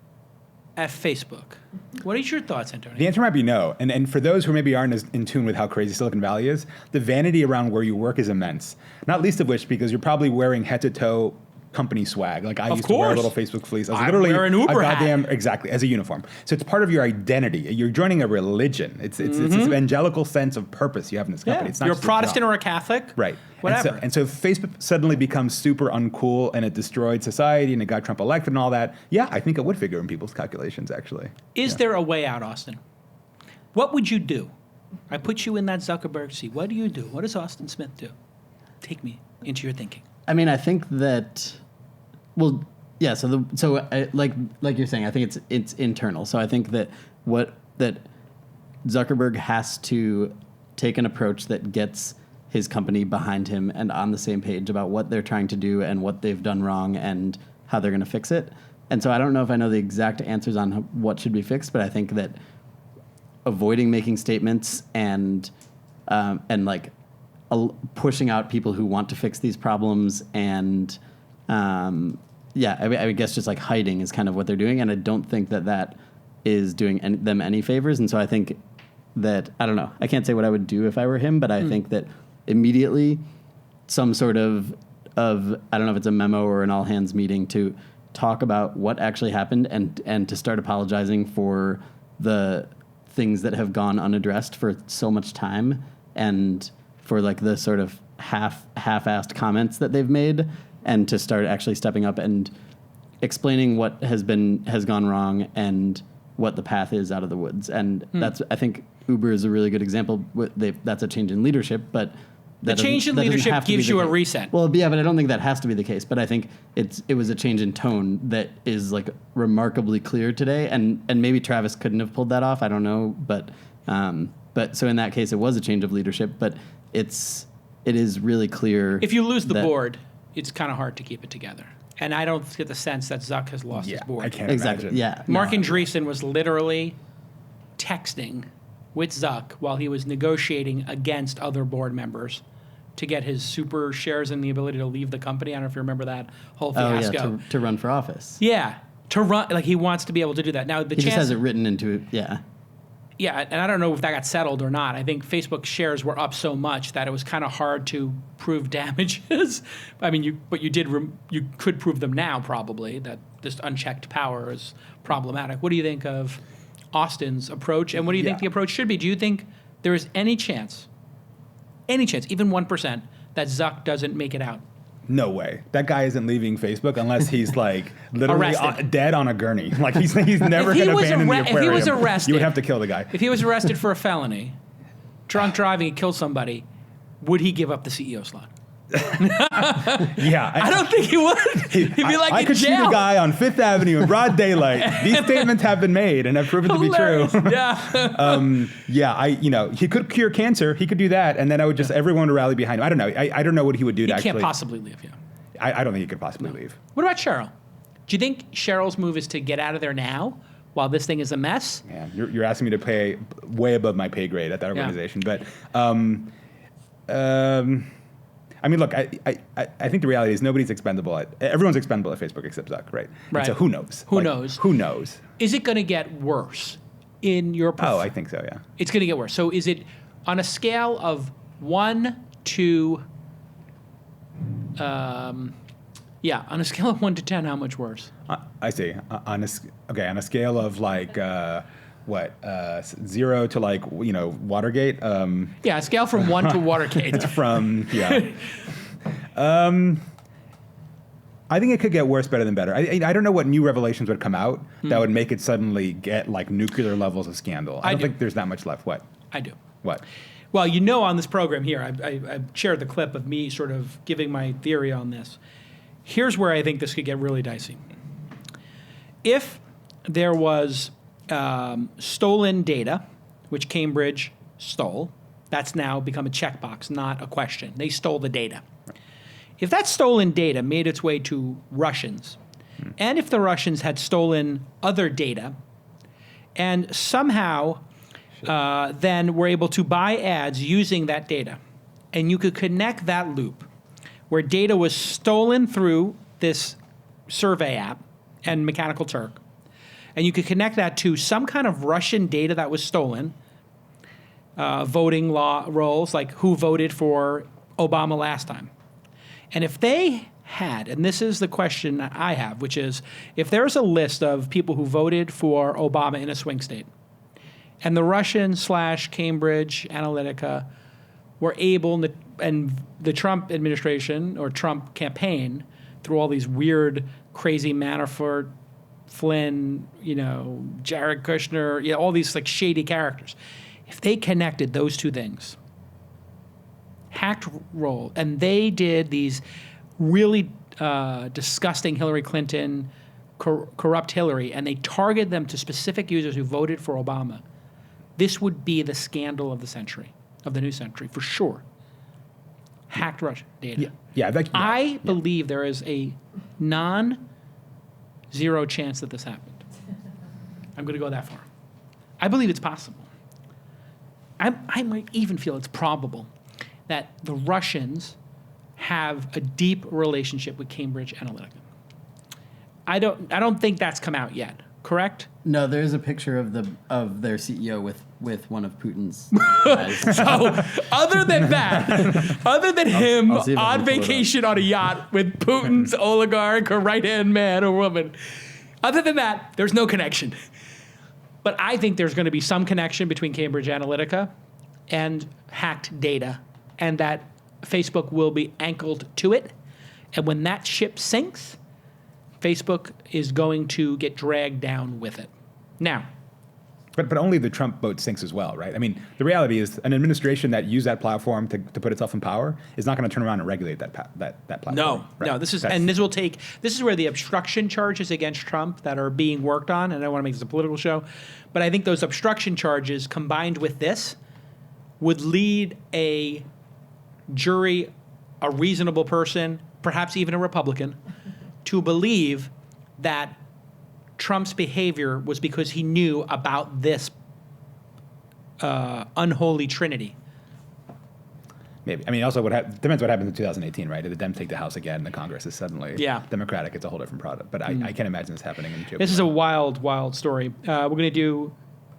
at Facebook? What is your thoughts, Antonio? The answer might be no. And for those who maybe aren't as in tune with how crazy Silicon Valley is, the vanity around where you work is immense. Not least of which because you're probably wearing head-to-toe company swag. Like I used to wear a little Facebook fleece. I was literally wear an Uber hat. Exactly, as a uniform. So it's part of your identity. You're joining a religion. It's this evangelical sense of purpose you have in this company. Yeah. It's not You're a just Protestant or a Catholic. Right. Whatever. And so Facebook suddenly becomes super uncool and it destroyed society and it got Trump elected and all that. Yeah, I think it would figure in people's calculations, actually. Is there a way out, Austin? What would you do? I put you in that Zuckerberg seat. What do you do? What does Austin Smith do? Take me into your thinking. I mean, I think that, well, yeah. Like you're saying, I think it's internal. So I think that that Zuckerberg has to take an approach that gets his company behind him and on the same page about what they're trying to do and what they've done wrong and how they're going to fix it. And so I don't know if I know the exact answers on what should be fixed, but I think that avoiding making statements and pushing out people who want to fix these problems and I guess just like hiding is kind of what they're doing, and I don't think that is doing them any favors. And so I think that, I don't know, I can't say what I would do if I were him, but I think that immediately some sort of I don't know if it's a memo or an all hands meeting to talk about what actually happened and to start apologizing for the things that have gone unaddressed for so much time and for like the sort of half-assed comments that they've made, and to start actually stepping up and explaining what has gone wrong and what the path is out of the woods. And that's, I think Uber is a really good example. That's a change in leadership, but the change in leadership gives you a reset. Well, yeah, but I don't think that has to be the case. But I think it was a change in tone that is like remarkably clear today, and maybe Travis couldn't have pulled that off. I don't know, but so in that case, it was a change of leadership. But it is really clear. If you lose the board, it's kind of hard to keep it together. And I don't get the sense that Zuck has lost his board. I can't exactly. imagine. Yeah, Mark Andreessen was literally texting with Zuck while he was negotiating against other board members to get his super shares and the ability to leave the company. I don't know if you remember that whole fiasco. Oh, yeah, to run for office. Yeah, to run, like he wants to be able to do that. Now, he just has it written into it, yeah. Yeah, and I don't know if that got settled or not. I think Facebook shares were up so much that it was kind of hard to prove damages. I mean, you could prove them now probably, that this unchecked power is problematic. What do you think of Austin's approach, and what do you think the approach should be? Do you think there is any chance, even 1%, that Zuck doesn't make it out? No way. That guy isn't leaving Facebook unless he's like literally dead on a gurney. Like he's never going to abandon the aquarium. If he was arrested, you would have to kill the guy. If he was arrested for a felony, drunk driving and killed somebody, would he give up the CEO slot? Yeah, I don't think he would. He'd be like I in could jail. shoot a guy on Fifth Avenue in broad daylight. These statements have been made and have proven to be true. Yeah. He could cure cancer. He could do that, and then I would just everyone would rally behind him. I don't know. I don't know what he would do. He can't possibly leave. Yeah. I don't think he could possibly leave. What about Cheryl? Do you think Cheryl's move is to get out of there now while this thing is a mess? Yeah, you're asking me to pay way above my pay grade at that organization, but. I mean, look, I think the reality is everyone's expendable at Facebook except Zuck, right? Right. And so who knows? Who knows? Is it going to get worse in your... I think so, yeah. It's going to get worse. So is it on a scale of 1 to... on a scale of 1 to 10, how much worse? I see. On a scale of like... 0 to like, Watergate? A scale from 1 to Watergate. I think it could get worse better than better. I don't know what new revelations would come out that would make it suddenly get like nuclear levels of scandal. I don't think there's that much left. What? I do. What? Well, on this program here, I shared the clip of me sort of giving my theory on this. Here's where I think this could get really dicey. If there was... stolen data, which Cambridge stole. That's now become a checkbox, not a question. They stole the data. If that stolen data made its way to Russians, and if the Russians had stolen other data, and somehow then were able to buy ads using that data, and you could connect that loop where data was stolen through this survey app and Mechanical Turk, and you could connect that to some kind of Russian data that was stolen, voting law rolls, like who voted for Obama last time. And if they had, and this is the question that I have, which is, if there's a list of people who voted for Obama in a swing state, and the Russian/Cambridge Analytica were able, and the Trump administration or Trump campaign, through all these weird, crazy Manafort, Flynn, Jared Kushner, all these like shady characters, if they connected those two things, hacked roll, and they did these really disgusting Hillary Clinton, corrupt Hillary, and they targeted them to specific users who voted for Obama, this would be the scandal of the century, of the new century, for sure. Hacked Russian data. I believe there is a non-zero chance that this happened. I'm going to go that far. I believe it's possible. I might even feel it's probable that the Russians have a deep relationship with Cambridge Analytica. I don't think that's come out yet. Correct? No, there's a picture of their CEO with one of Putin's guys. So, other than that, other than him on vacation on a yacht with Putin's oligarch or right-hand man or woman, other than that, there's no connection. But I think there's going to be some connection between Cambridge Analytica and hacked data, and that Facebook will be anchored to it. And when that ship sinks, Facebook is going to get dragged down with it. Now, but only the Trump boat sinks as well, right? I mean, the reality is an administration that used that platform to put itself in power is not going to turn around and regulate that platform. No, right? no. This is where the obstruction charges against Trump that are being worked on, and I don't want to make this a political show, but I think those obstruction charges combined with this would lead a jury, a reasonable person, perhaps even a Republican, to believe that Trump's behavior was because he knew about this unholy trinity. Maybe. I mean, also depends what happens in 2018, right? If the Dems take the House again, the Congress is suddenly Democratic. It's a whole different product. But I can't imagine this happening in the This is a wild, wild story. We're going to do...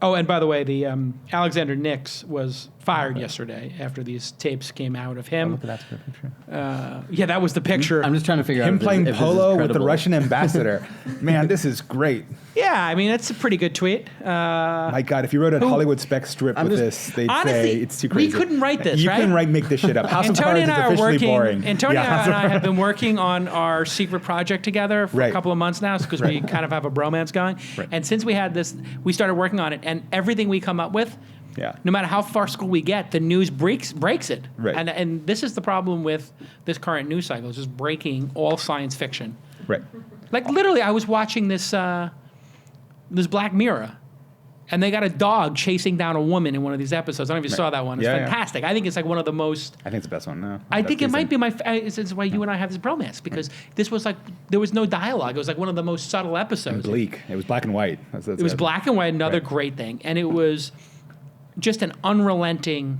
Oh, and by the way, the Alexander Nix was fired yesterday after these tapes came out of him. Look at that picture. That was the picture. I'm just trying to figure out him playing polo with the Russian ambassador. Man, this is great. Yeah, I mean, it's a pretty good tweet. My God, if you wrote a Hollywood spec strip with this, they'd say it's too crazy. We couldn't write this, You right? couldn't make this shit up. House of Cards is officially boring. Antonio and I have been working on our secret project together for a couple of months now because we kind of have a bromance going. Right. And since we had this, we started working on it, and everything we come up with, no matter how far school we get, the news breaks it. Right. And this is the problem with this current news cycle, is just breaking all science fiction. Right. Like literally, I was watching this Black Mirror, and they got a dog chasing down a woman in one of these episodes. I don't know if you saw that one. It's fantastic. I think it's like one of the most... I think it's the best one now. I think it might be my... It's why you and I have this bromance, because this was like... There was no dialogue. It was like one of the most subtle episodes. And bleak. It was black and white. It was black and white, another great thing. And it was just an unrelenting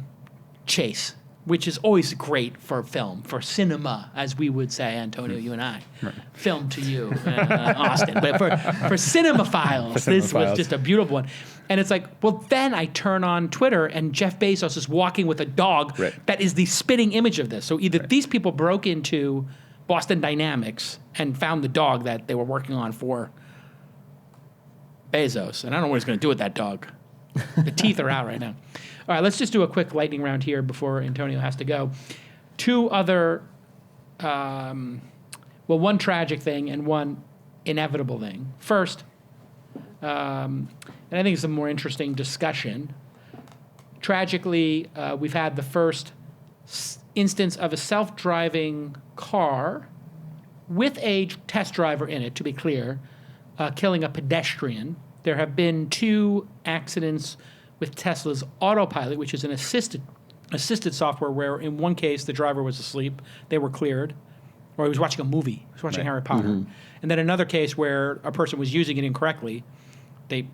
chase, which is always great for film, for cinema, as we would say, Antonio, you and I. Right. Film to you, Austin. But for cinemaphiles, this was just a beautiful one. And it's like, well, then I turn on Twitter, and Jeff Bezos is walking with a dog that is the spitting image of this. So either these people broke into Boston Dynamics and found the dog that they were working on for Bezos. And I don't know what he's going to do with that dog. The teeth are out right now. All right, let's just do a quick lightning round here before Antonio has to go. Two other, one tragic thing and one inevitable thing. First, and I think it's a more interesting discussion. Tragically, we've had the first instance of a self-driving car with a test driver in it, to be clear, killing a pedestrian. There have been 2 accidents with Tesla's autopilot, which is an assisted software where in one case the driver was asleep, they were cleared, or he was watching a movie, he was watching Harry Potter. Mm-hmm. And then another case where a person was using it incorrectly, they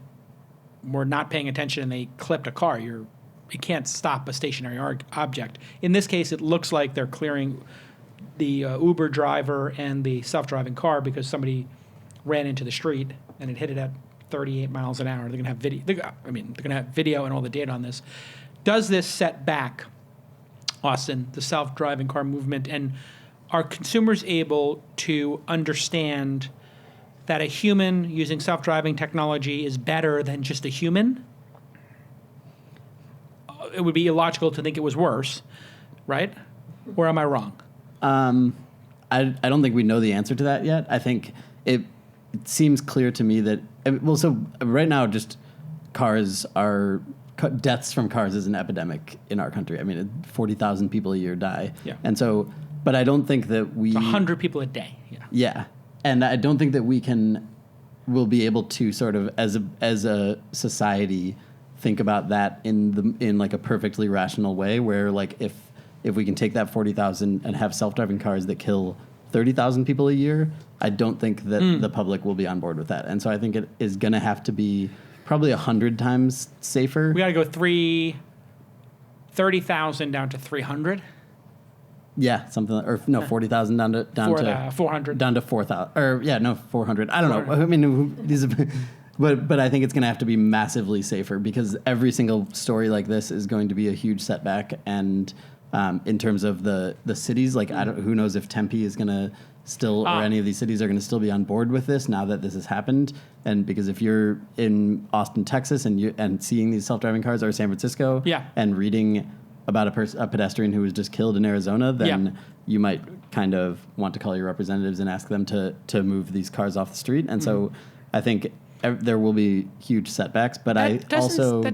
were not paying attention and they clipped a car. You're it can't stop a stationary object. In this case, it looks like they're clearing the Uber driver and the self-driving car because somebody ran into the street and it hit it at 38 miles an hour. They're going to have video. They're going to have video and all the data on this. Does this set back, Austin, the self-driving car movement? And are consumers able to understand that a human using self-driving technology is better than just a human? It would be illogical to think it was worse, right? Or am I wrong? I don't think we know the answer to that yet. I think it seems clear to me that, well, so right now, just deaths from cars is an epidemic in our country. I mean, 40,000 people a year die. Yeah. And so, but I don't think that It's 100 people a day. Yeah. Yeah. And I don't think that we'll be able to sort of, as a society, think about that in like a perfectly rational way, where like if we can take that 40,000 and have self-driving cars that kill 30,000 people a year, I don't think that the public will be on board with that. And so I think it is going to have to be probably 100 times safer. We got to go 30,000 down to 300. Yeah, something or no, 40,000 down to 400. Down to 4,000 or 400. I don't know. I mean, but I think it's going to have to be massively safer because every single story like this is going to be a huge setback. And in terms of the cities, like who knows if Tempe is going to still or any of these cities are going to still be on board with this now that this has happened. And because if you're in Austin, Texas, and seeing these self-driving cars, or San Francisco, and reading about a pedestrian who was just killed in Arizona, then you might kind of want to call your representatives and ask them to move these cars off the street. And so I think there will be huge setbacks, but that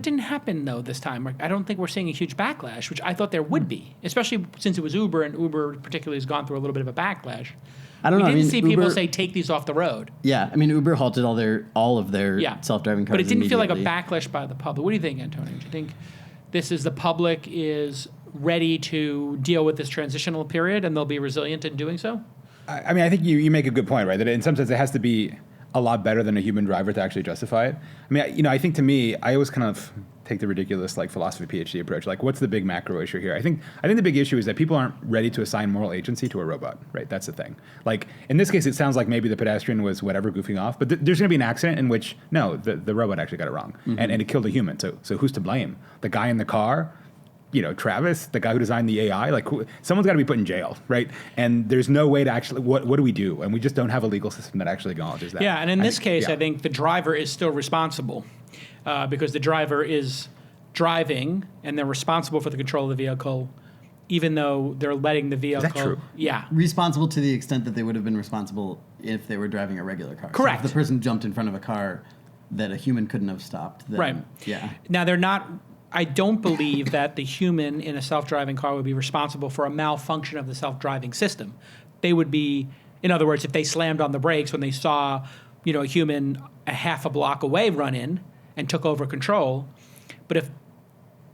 didn't happen though this time. I don't think we're seeing a huge backlash, which I thought there would be, especially since it was Uber, and Uber particularly has gone through a little bit of a backlash. I don't know. We didn't see people say take these off the road. Yeah, I mean Uber halted all of their self-driving cars, but it didn't feel like a backlash by the public. What do you think, Antonio? Do you think this is the public is ready to deal with this transitional period and they'll be resilient in doing so? I mean, I think you make a good point, right? That in some sense it has to be a lot better than a human driver to actually justify it. I mean, I think to me, I always kind of take the ridiculous like philosophy PhD approach. Like, what's the big macro issue here? I think the big issue is that people aren't ready to assign moral agency to a robot, right? That's the thing. Like in this case, it sounds like maybe the pedestrian was whatever goofing off, but there's going to be an accident in which no, the robot actually got it wrong, and it killed a human. So who's to blame? The guy in the car? Travis, the guy who designed the AI, someone's got to be put in jail, right? And there's no way to actually, what do we do? And we just don't have a legal system that actually acknowledges that. Yeah, and in this case, I think the driver is still responsible because the driver is driving and they're responsible for the control of the vehicle, even though they're letting the vehicle. Is that true? Yeah. Responsible to the extent that they would have been responsible if they were driving a regular car. Correct. So if the person jumped in front of a car that a human couldn't have stopped, then, right. Yeah. Now, they're not. I don't believe that the human in a self-driving car would be responsible for a malfunction of the self-driving system. They would be, in other words, if they slammed on the brakes when they saw, a human a half a block away run in and took over control, but if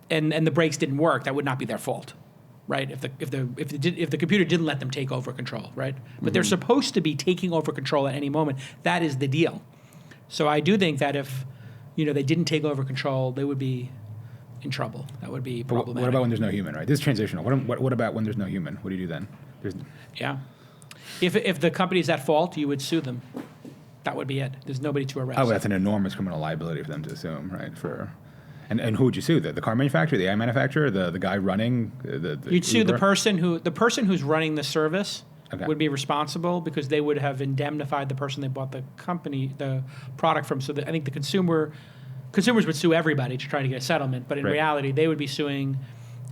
the brakes didn't work, that would not be their fault, right? If the computer didn't let them take over control, right? But they're supposed to be taking over control at any moment. That is the deal. So I do think that if they didn't take over control, they would be in trouble. That would be problematic. What about when there's no human, right? This is transitional. What about when there's no human? What do you do then? If the company's at fault, you would sue them. That would be it. There's nobody to arrest. Oh, that's an enormous criminal liability for them to assume, right? And who would you sue? The car manufacturer, the AI manufacturer, the guy running the You'd sue Uber? the person who's running the service. Okay. Would be responsible because they would have indemnified the person they bought the product from. So I think the consumers would sue everybody to try to get a settlement, but in reality, they would be suing,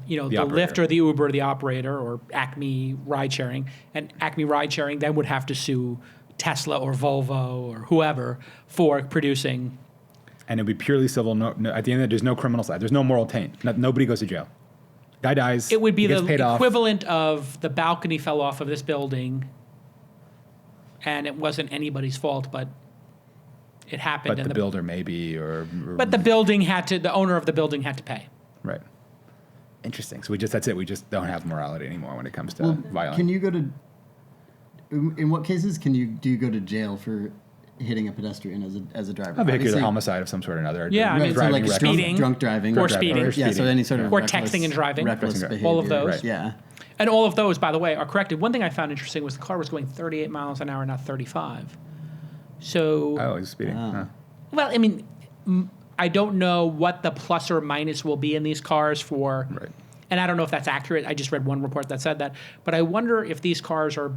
the Lyft or the Uber or the operator or Acme ride sharing, and Acme ride sharing then would have to sue Tesla or Volvo or whoever for producing. And it'd be purely civil. No, at the end of it, there's no criminal side. There's no moral taint. Nobody goes to jail. Guy dies. It would be the equivalent of the balcony fell off of this building, and it wasn't anybody's fault, but it happened. But the builder maybe, but the owner of the building had to pay. Right. Interesting. So that's it. We just don't have morality anymore when it comes to violence. Can you go to? In what cases do you go to jail for hitting a pedestrian as a driver. A vehicular Obviously- homicide of some sort or another. Yeah, I mean, so like speeding, drunk driving, or speeding. Yeah, so any sort of Or reckless, texting and driving. reckless Texting, behavior. all of those. Right. Yeah. And all of those, by the way, are corrected. One thing I found interesting was the car was going 38 miles an hour, not 35. So, Oh, he's speeding. Wow. Huh. well, I mean, I don't know what the plus or minus will be in these cars for, Right. and I don't know if that's accurate. I just read one report that said that. But I wonder if these cars are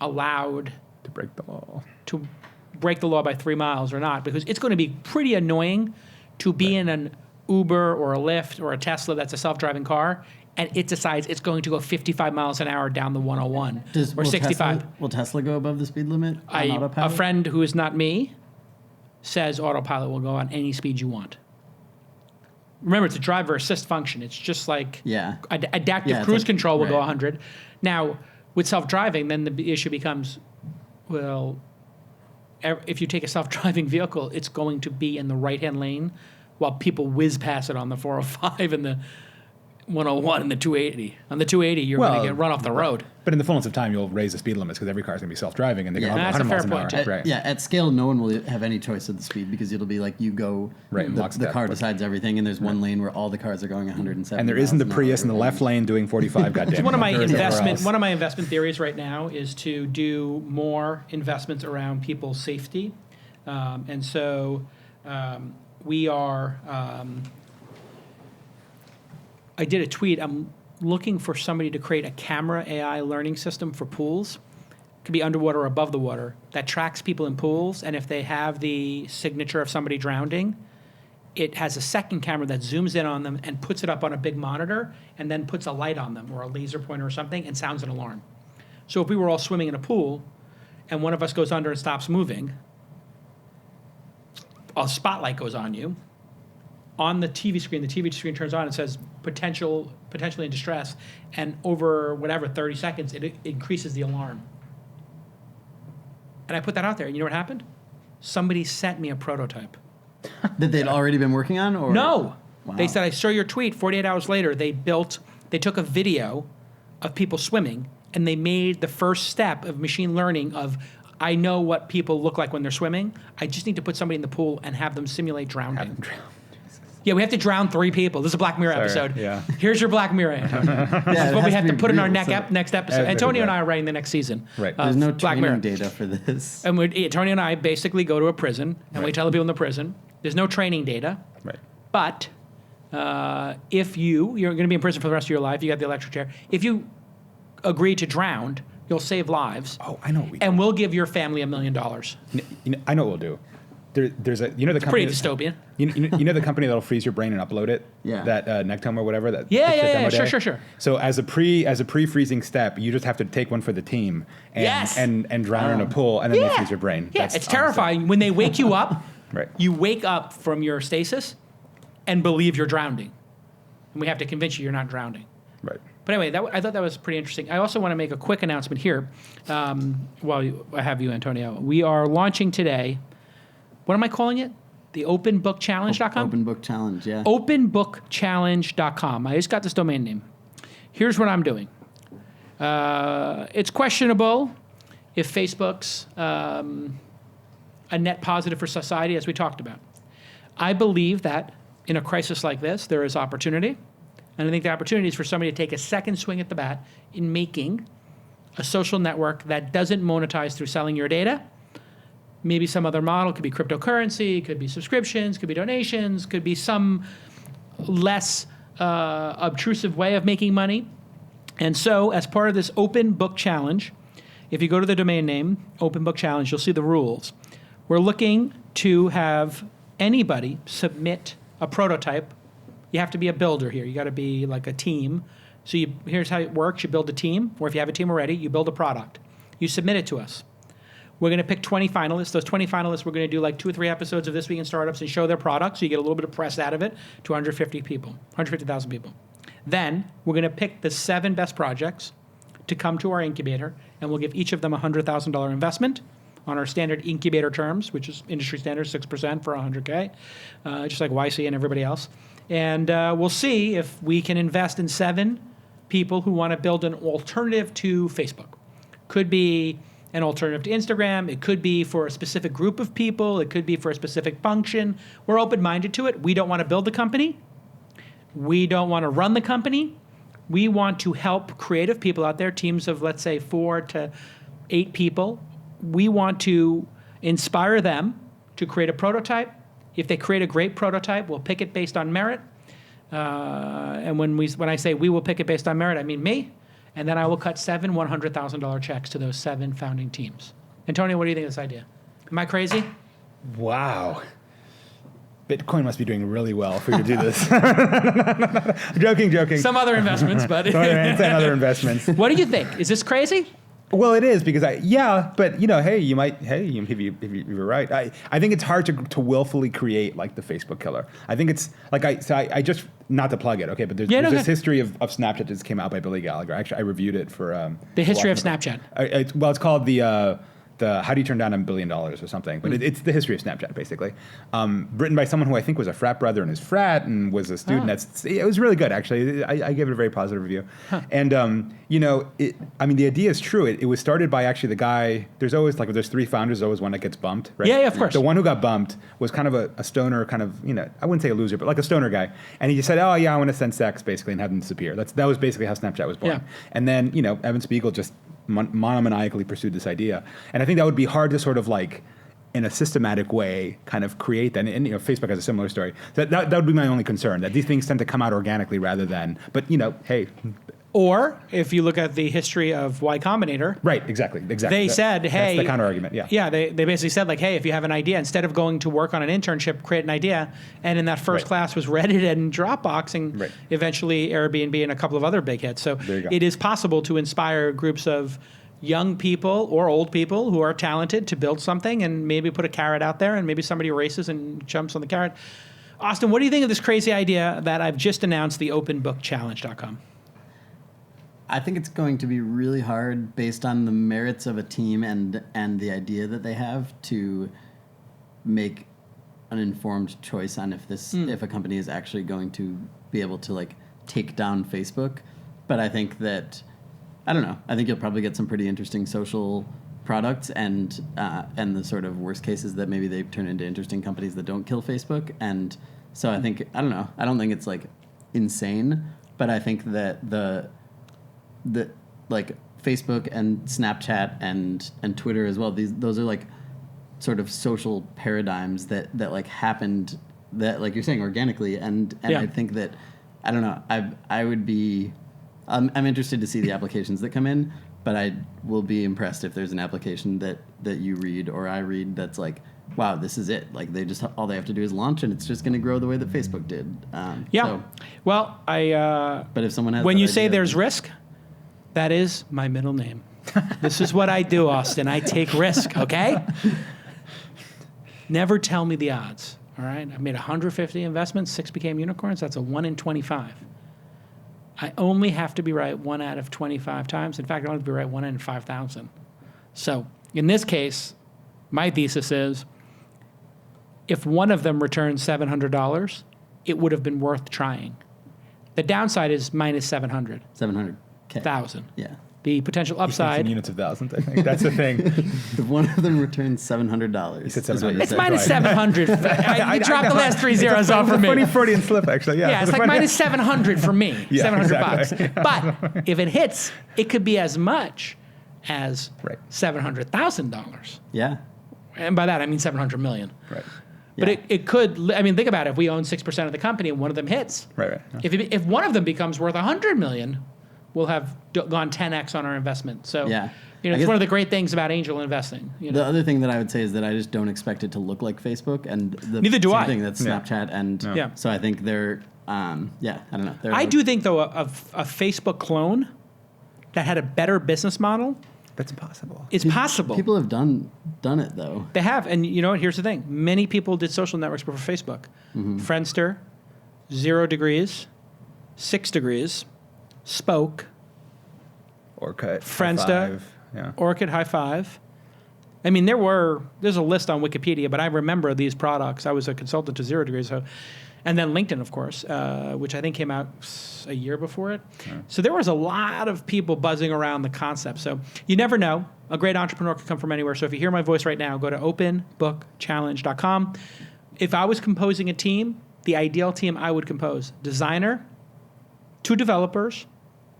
allowed To break the law. to break the law by 3 miles or not, because it's going to be pretty annoying to be in an Uber or a Lyft or a Tesla that's a self-driving car, and it decides it's going to go 55 miles an hour down the 101 or 65. Will Tesla go above the speed limit on A autopilot? friend who is not me says autopilot will go on any speed you want. Remember, it's a driver assist function. It's just like Yeah. adaptive Yeah, it's cruise like- control will go right. 100. Now, with self-driving, then the issue becomes, well, if you take a self-driving vehicle, it's going to be in the right-hand lane while people whiz past it on the 405 and the 101 and the 280. On the 280, you're going to get run off the road. But in the fullness of time, you'll raise the speed limits because every car is going to be self-driving and they Yeah. can go That's 100 a miles fair an point, hour. too. Right. Yeah, at scale, no one will have any choice of the speed because it'll be like you go, Right, in the lockstep. car decides everything, and there's one lane where all the cars are going 170. And there isn't the miles an Prius in hour. the left lane doing 45. Goddamn. One of my There is everywhere else. investment theories right now is to do more investments around people's safety, and so we are. I did a tweet. I'm looking for somebody to create a camera AI learning system for pools. It could be underwater or above the water that tracks people in pools, and if they have the signature of somebody drowning, it has a second camera that zooms in on them and puts it up on a big monitor and then puts a light on them or a laser pointer or something and sounds an alarm. So if we were all swimming in a pool and one of us goes under and stops moving, a spotlight goes on you. On the TV screen turns on and says potentially in distress, and over whatever 30 seconds, it increases the alarm. And I put that out there, and you know what happened? Somebody sent me a prototype. That they'd already been working on, or No. Wow. They said, I saw your tweet. 48 hours later, they took a video of people swimming, and they made the first step of machine learning of, I know what people look like when they're swimming. I just need to put somebody in the pool and have them simulate drowning. Yeah, we have to drown 3 people. This is a Black Mirror episode. yeah. Here's your Black Mirror, Antonio. This is it what we has have to to be put in our real, next so- episode. Antonio and I are writing the next season. Right. of There's no Black Mirror. training data for this. And Antonio and I basically go to a prison, and we tell the people in the prison, there's no training data. Right. But if you're going to be in prison for the rest of your life, you got the electric chair. If you agree to drown, you'll save lives. Oh, I know what we do. And we'll give your family $1 million. I know what we'll do. There's a the company Pretty dystopian. You know the company that'll freeze your brain and upload it. Yeah. That Nectome or whatever. That Yeah, fixed it yeah, demo yeah. day? Sure. So as a pre-freezing step, you just have to take one for the team. And, Yes. And drown in a pool, and then they freeze your brain. Yeah, That's it's honestly- terrifying. When they wake you up, Right. you wake up from your stasis and believe you're drowning. And we have to convince you you're not drowning. Right. But anyway, I thought that was pretty interesting. I also want to make a quick announcement here while I have you, Antonio. We are launching today, what am I calling it? The openbookchallenge.com? Open Book Challenge, yeah. Openbookchallenge.com. I just got this domain name. Here's what I'm doing. It's questionable if Facebook's a net positive for society, as we talked about. I believe that in a crisis like this, there is opportunity. And I think the opportunity is for somebody to take a second swing at the bat in making a social network that doesn't monetize through selling your data. Maybe some other model, could be cryptocurrency, could be subscriptions, could be donations, could be some less obtrusive way of making money. And so, as part of this Open Book Challenge, if you go to the domain name, Open Book Challenge, you'll see the rules. We're looking to have anybody submit a prototype. You have to be a builder here. You got to be like a team. So here's how it works. You build a team, or if you have a team already, you build a product. You submit it to us. We're going to pick 20 finalists. Those 20 finalists, we're going to do like 2 or 3 episodes of This Week in Startups and show their product, so you get a little bit of press out of it to 150,000 people. Then we're going to pick the 7 best projects to come to our incubator, and we'll give each of them a $100,000 investment on our standard incubator terms, which is industry standard, 6% for 100K, just like YC and everybody else. And we'll see if we can invest in 7 people who want to build an alternative to Facebook. Could be an alternative to Instagram. It could be for a specific group of people. It could be for a specific function. We're open-minded to it. We don't want to build the company. We don't want to run the company. We want to help creative people out there, teams of, let's say, 4 to 8 people. We want to inspire them to create a prototype. If they create a great prototype, we'll pick it based on merit. And when I say we will pick it based on merit, I mean me. And then I will cut 7 $100,000 checks to those 7 founding teams. Antonio, what do you think of this idea? Am I crazy? Wow. Bitcoin must be doing really well for you to do this. Joking. Some other investments, but... and other investments. What do you think? Is this crazy? Well, it is because but hey, if you're right. I think it's hard to willfully create like the Facebook killer. I think it's like I just, not to plug it, okay, but there's this history of Snapchat that just came out by Billy Gallagher. Actually, I reviewed it for the history of Snapchat. It's called the How Do You Turn Down $1 Billion or something, but it's the history of Snapchat basically, written by someone who I think was a frat brother in his frat and was a student. It was really good actually. I gave it a very positive review, and the idea is true. It was started by actually the guy. There's always there's 3 founders. There's always one that gets bumped, right? Yeah, of course. The one who got bumped was kind of a stoner, kind of I wouldn't say a loser, but like a stoner guy, and he just said, oh yeah, I want to send sex basically and have them disappear. That was basically how Snapchat was born. Yeah. And then Evan Spiegel just monomaniacally pursued this idea, and I think that would be hard to sort of in a systematic way kind of create that. And Facebook has a similar story. That would be my only concern, that these things tend to come out organically rather than, but hey. Or if you look at the history of Y Combinator. Right, exactly. They said, hey. That's the counter argument, yeah. Yeah, they basically said hey, if you have an idea, instead of going to work on an internship, create an idea. And in that first class was Reddit and Dropbox and eventually Airbnb and a couple of other big hits. So it is possible to inspire groups of young people or old people who are talented to build something and maybe put a carrot out there and maybe somebody races and jumps on the carrot. Austin, what do you think of this crazy idea that I've just announced, the openbookchallenge.com? I think it's going to be really hard based on the merits of a team and the idea that they have to make an informed choice on if a company is actually going to be able to take down Facebook. But I think that, I don't know, I think you'll probably get some pretty interesting social products and the sort of worst cases that maybe they turn into interesting companies that don't kill Facebook. And so I think, I don't know, I don't think it's insane, but I think that the Facebook and Snapchat and Twitter as well, those are sort of social paradigms that happened that you're saying organically, and I think that, I don't know, I would be I'm interested to see the applications that come in, but I will be impressed if there's an application that you read or I read that's wow, this is it. All they have to do is launch, and it's just going to grow the way that Facebook did. Well, but if someone has, when you say there's risk, that is my middle name. This is what I do, Austin. I take risk, okay? Never tell me the odds, all right? I made 150 investments, 6 became unicorns. That's a 1 in 25. I only have to be right 1 out of 25 times. In fact, I only have to be right 1 in 5,000. So in this case, my thesis is if one of them returns $700, it would have been worth trying. The downside is minus 700. 700,000. Yeah. The potential upside. In units of thousands, I think. That's the thing. If one of them returns $700. You said 700. It's minus 700. You dropped the last 3 zeros off for me. Funny Freudian slip, actually. Yeah, it's minus 700 for me. Yeah, $700. But if it hits, it could be as much as $700,000. Yeah. And by that, I mean 700 million. Right. But it could, I mean, think about it. If we own 6% of the company and one of them hits. Right. Yeah. If one of them becomes worth 100 million, we'll have gone 10x on our investment. So, it's one of the great things about angel investing. The other thing that I would say is that I just don't expect it to look like Facebook. And neither do I. Thing that's Snapchat. And so I think they're, I don't know. I do think, though, a Facebook clone that had a better business model. That's impossible. It's possible. People have done it, though. They have. And you know what? Here's the thing. Many people did social networks before Facebook. Mm-hmm. Friendster, 0 Degrees, 6 Degrees, Spoke, Orkut, Friendster, Orkut, High Five. I mean, there's a list on Wikipedia, but I remember these products. I was a consultant to 0 Degrees, so And then LinkedIn, of course, which I think came out a year before it. So there was a lot of people buzzing around the concept. So you never know. A great entrepreneur can come from anywhere. So if you hear my voice right now, go to openbookchallenge.com. If I was composing a team, the ideal team I would compose: designer, 2 developers,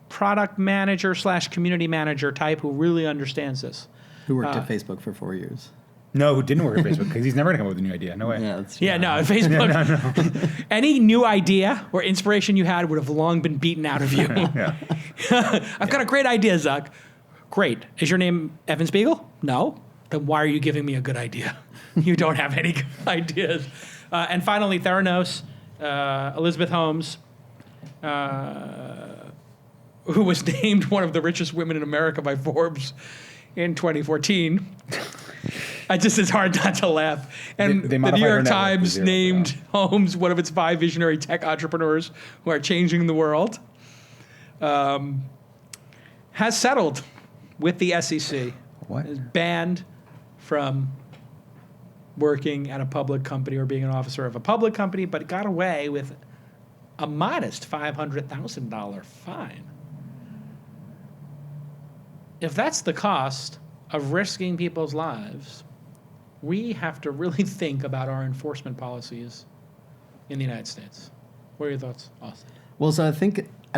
product manager / community manager type who really understands this. Who worked at Facebook for 4 years. No, who didn't work at Facebook, because he's never going to come up with a new idea. No way. Yeah, that's true. Yeah, no, Facebook. Any new idea or inspiration you had would have long been beaten out of you. Yeah. I've got a great idea, Zuck. Great. Is your name Evan Spiegel? No. Then why are you giving me a good idea? You don't have any good ideas. And finally, Theranos, Elizabeth Holmes, who was named one of the richest women in America by Forbes in 2014. It's hard not to laugh. And They the New modified her York net worth to Times 0, named Holmes one of its 5 visionary tech entrepreneurs who are changing the world. Has settled with the SEC. What? Is banned from working at a public company or being an officer of a public company, but got away with a modest $500,000 fine. If that's the cost of risking people's lives, we have to really think about our enforcement policies in the United States. What are your thoughts, Austin? Well, so I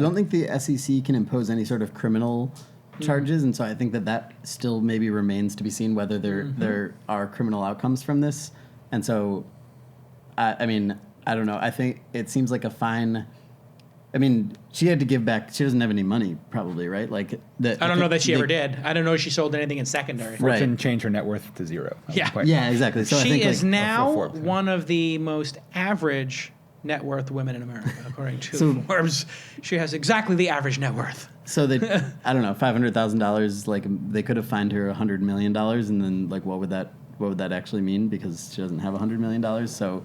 don't think the SEC can impose any sort of criminal charges, and so I think that still maybe remains to be seen whether there are criminal outcomes from this. And so, I mean, I don't know. I think it seems like a fine. I mean, she had to give back. She doesn't have any money, probably, right? I don't know that she ever did. I don't know if she sold anything in secondary. Right. Fortune changed her net worth to 0. Yeah. Yeah, exactly. So I She think is now Forbes. one of the most average net worth women in America, according to Forbes. She has exactly the average net worth. So they, I don't know, $500,000. They could have fined her $100 million, and then what would that actually mean? Because she doesn't have $100 million. So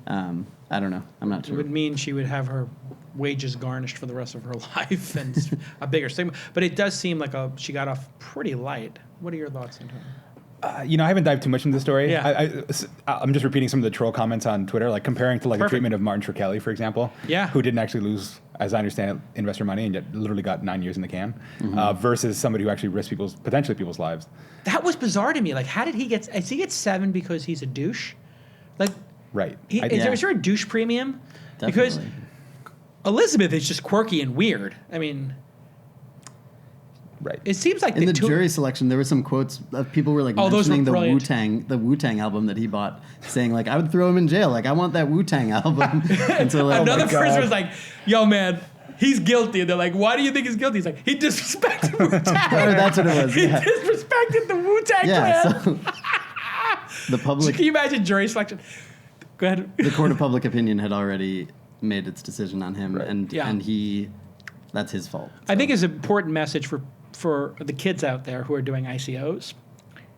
I don't know. I'm not sure. It would mean she would have her wages garnished for the rest of her life and a bigger stigma. But it does seem like she got off pretty light. What are your thoughts, Antonio? I haven't dived too much into the story. Yeah. I'm just repeating some of the troll comments on Twitter, comparing to the Perfect. treatment of Martin Shkreli, for example, who didn't actually lose, as I understand it, investor money and yet literally got 9 years in the can, versus somebody who actually risked potentially people's lives. That was bizarre to me. How did he get? Does he get 7 because he's a douche? Right. Is there a douche premium? Definitely. Because Elizabeth is just quirky and weird. I mean, right. It seems like in the jury selection, there were some quotes of people were mentioning the Wu-Tang album that he bought, saying I would throw him in jail. I want that Wu-Tang album. And so another person was like, "Yo, man, he's guilty." And they're like, "Why do you think he's guilty?" He's like, "He disrespected Wu-Tang." Or that's what it was. He Yeah. disrespected the Wu-Tang clan. So the public. Can you imagine jury selection? Go ahead. The court of public opinion had already made its decision on him, and that's his fault. So. I think it's an important message for the kids out there who are doing ICOs.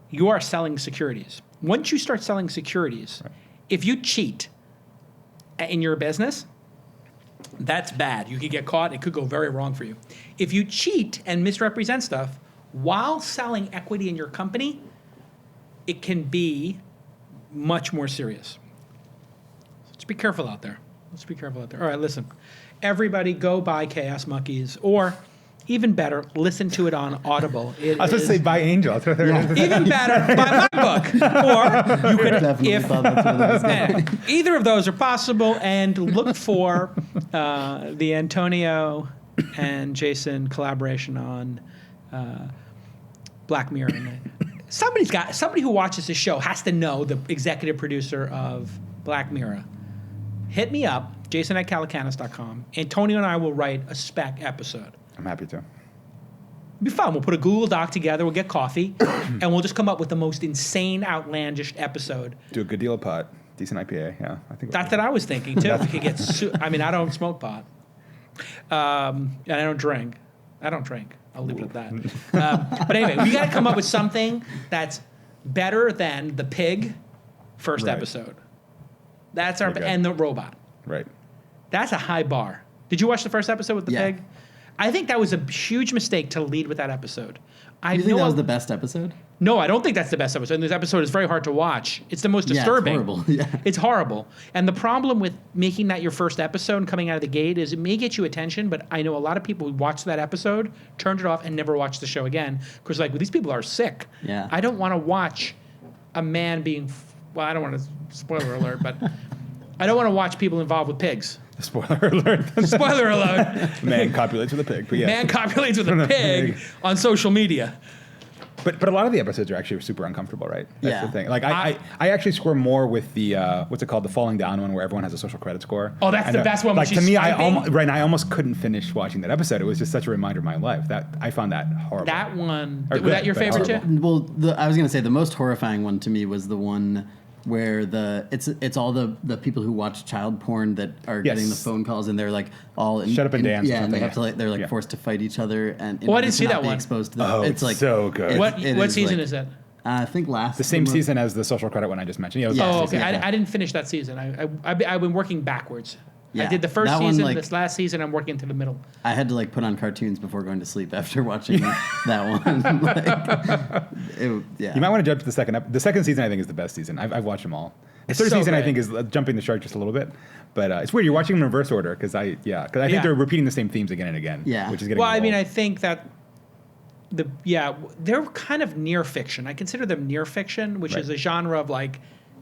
You are selling securities. Once you start selling securities, if you cheat in your business, that's bad. You could get caught. It could go very wrong for you. If you cheat and misrepresent stuff while selling equity in your company, it can be much more serious. Let's be careful out there. All right, listen. Everybody go buy Chaos Monkeys, or even better, listen to it on Audible. I was supposed to say buy Angel. Even better, buy my book. Or you could, either of those are possible, and look for the Antonio and Jason collaboration on Black Mirror. Somebody who watches this show has to know the executive producer of Black Mirror. Hit me up, jason@calacanis.com. Antonio and I will write a spec episode. I'm happy to. It'll be fun. We'll put a Google Doc together, we'll get coffee, and we'll just come up with the most insane, outlandish episode. Do a good deal of pot, decent IPA, yeah. I think That's what I was thinking, too. We could get I mean, I don't smoke pot. And I don't drink. I'll leave it at that. But anyway, we got to come up with something that's better than the pig first episode. That's and the robot. Right. That's a high bar. Did you watch the first episode with the pig? I think that was a huge mistake to lead with that episode. You think that was the best episode? No, I don't think that's the best episode. And this episode is very hard to watch. It's the most disturbing. It's horrible. Yeah. It's horrible. And the problem with making that your first episode and coming out of the gate is it may get you attention, but I know a lot of people who watched that episode, turned it off, and never watched the show again. Because like, well, these people are sick. Yeah. I don't want to watch a man being, well, I don't want to, spoiler alert, but I don't want to watch people involved with pigs. Spoiler alert. Spoiler alert. Man copulates with a pig. But yeah. Man copulates with a pig on social media. But a lot of the episodes are actually super uncomfortable, right? That's the thing. Like I actually score more with the what's it called, the falling down one, where everyone has a social credit score. Oh, that's the best one. Like to me, I almost couldn't finish watching that episode. It was just such a reminder of my life that I found that horrible. That one was that your favorite too? Well, I was gonna say the most horrifying one to me was the one where it's all the people who watch child porn that are getting the phone calls, and they're like all shut up and dance. Yeah, and they have to they're forced to fight each other, and I didn't see that one. Exposed to them. Oh, it's like so good. What season is that? I think the same season as the social credit one I just mentioned. Oh, okay. I didn't finish that season. I've been working backwards. Yeah. I did the first season. This last season, I'm working to the middle. I had to put on cartoons before going to sleep after watching that one. You might want to jump to the second. The second season, I think, is the best season. I've watched them all. The third season, I think, is jumping the shark just a little bit. But it's weird. You're watching them in reverse order because I think they're repeating the same themes again and again. Yeah. Which is getting I mean, I think that they're kind of near fiction. I consider them near fiction, which is a genre of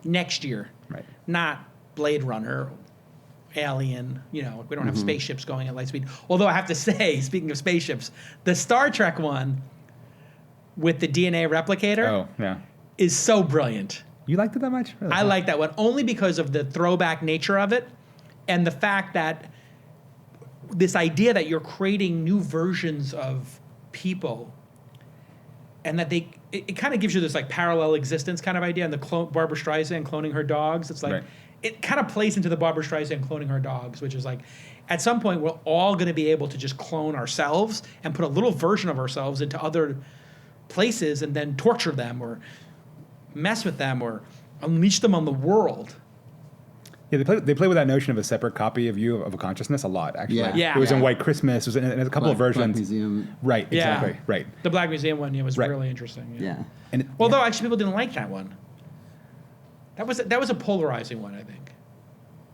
next year, right? Not Blade Runner, Alien. We don't have spaceships going at light speed. Although I have to say, speaking of spaceships, the Star Trek one with the DNA replicator is so brilliant. You liked it that much? Really? I like that one only because of the throwback nature of it and the fact that this idea that you're creating new versions of people and that it kind of gives you this parallel existence kind of idea, and the Barbra Streisand cloning her dogs. It's it kind of plays into the Barbra Streisand cloning her dogs, which is at some point we're all going to be able to just clone ourselves and put a little version of ourselves into other places and then torture them or mess with them or unleash them on the world. Yeah, they play with that notion of a separate copy of you of a consciousness a lot, actually. Yeah. It was in White Christmas. It was in a couple of versions. Black Museum. Right, exactly, right. The Black Museum one was really interesting. Yeah. Although actually people didn't like that one. That was a polarizing one, I think.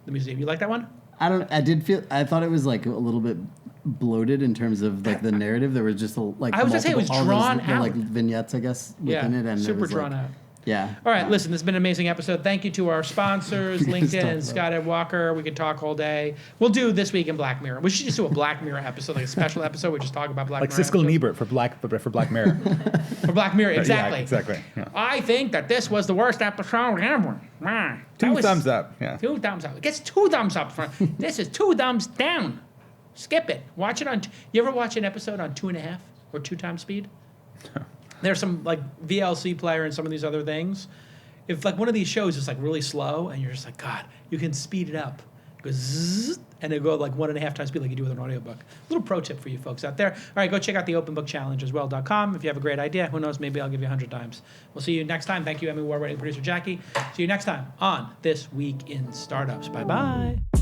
The museum. You like that one? I thought it was a little bit bloated in terms of the narrative. There was just I was gonna say it was drawn out. Vignettes, I guess, within it, and super drawn out. Yeah. All right, listen, this has been an amazing episode. Thank you to our sponsors, LinkedIn and Scott Ed Walker. We could talk all day. We'll do This Week in Black Mirror. We should just do a Black Mirror episode, a special episode. We just talk about Black Mirror. Siskel and Ebert for Black Mirror. For Black Mirror, exactly. Yeah, exactly. Yeah. I think that this was the worst episode ever. Two thumbs up. Yeah. 2 thumbs up. It gets 2 thumbs up. This is 2 thumbs down. Skip it. Watch it on. You ever watch an episode on 2.5 or 2 times speed? There's some VLC player and some of these other things. If one of these shows is really slow and you're just God, you can speed it up. It goes zzz, and it'll go 1.5 times speed like you do with an audiobook. Little pro tip for you folks out there. All right, go check out the Open Book Challenge as well.com. If you have a great idea, who knows, maybe I'll give you 100 times. We'll see you next time. Thank you, Emmy Award-winning producer Jackie. See you next time on This Week in Startups. Bye-bye.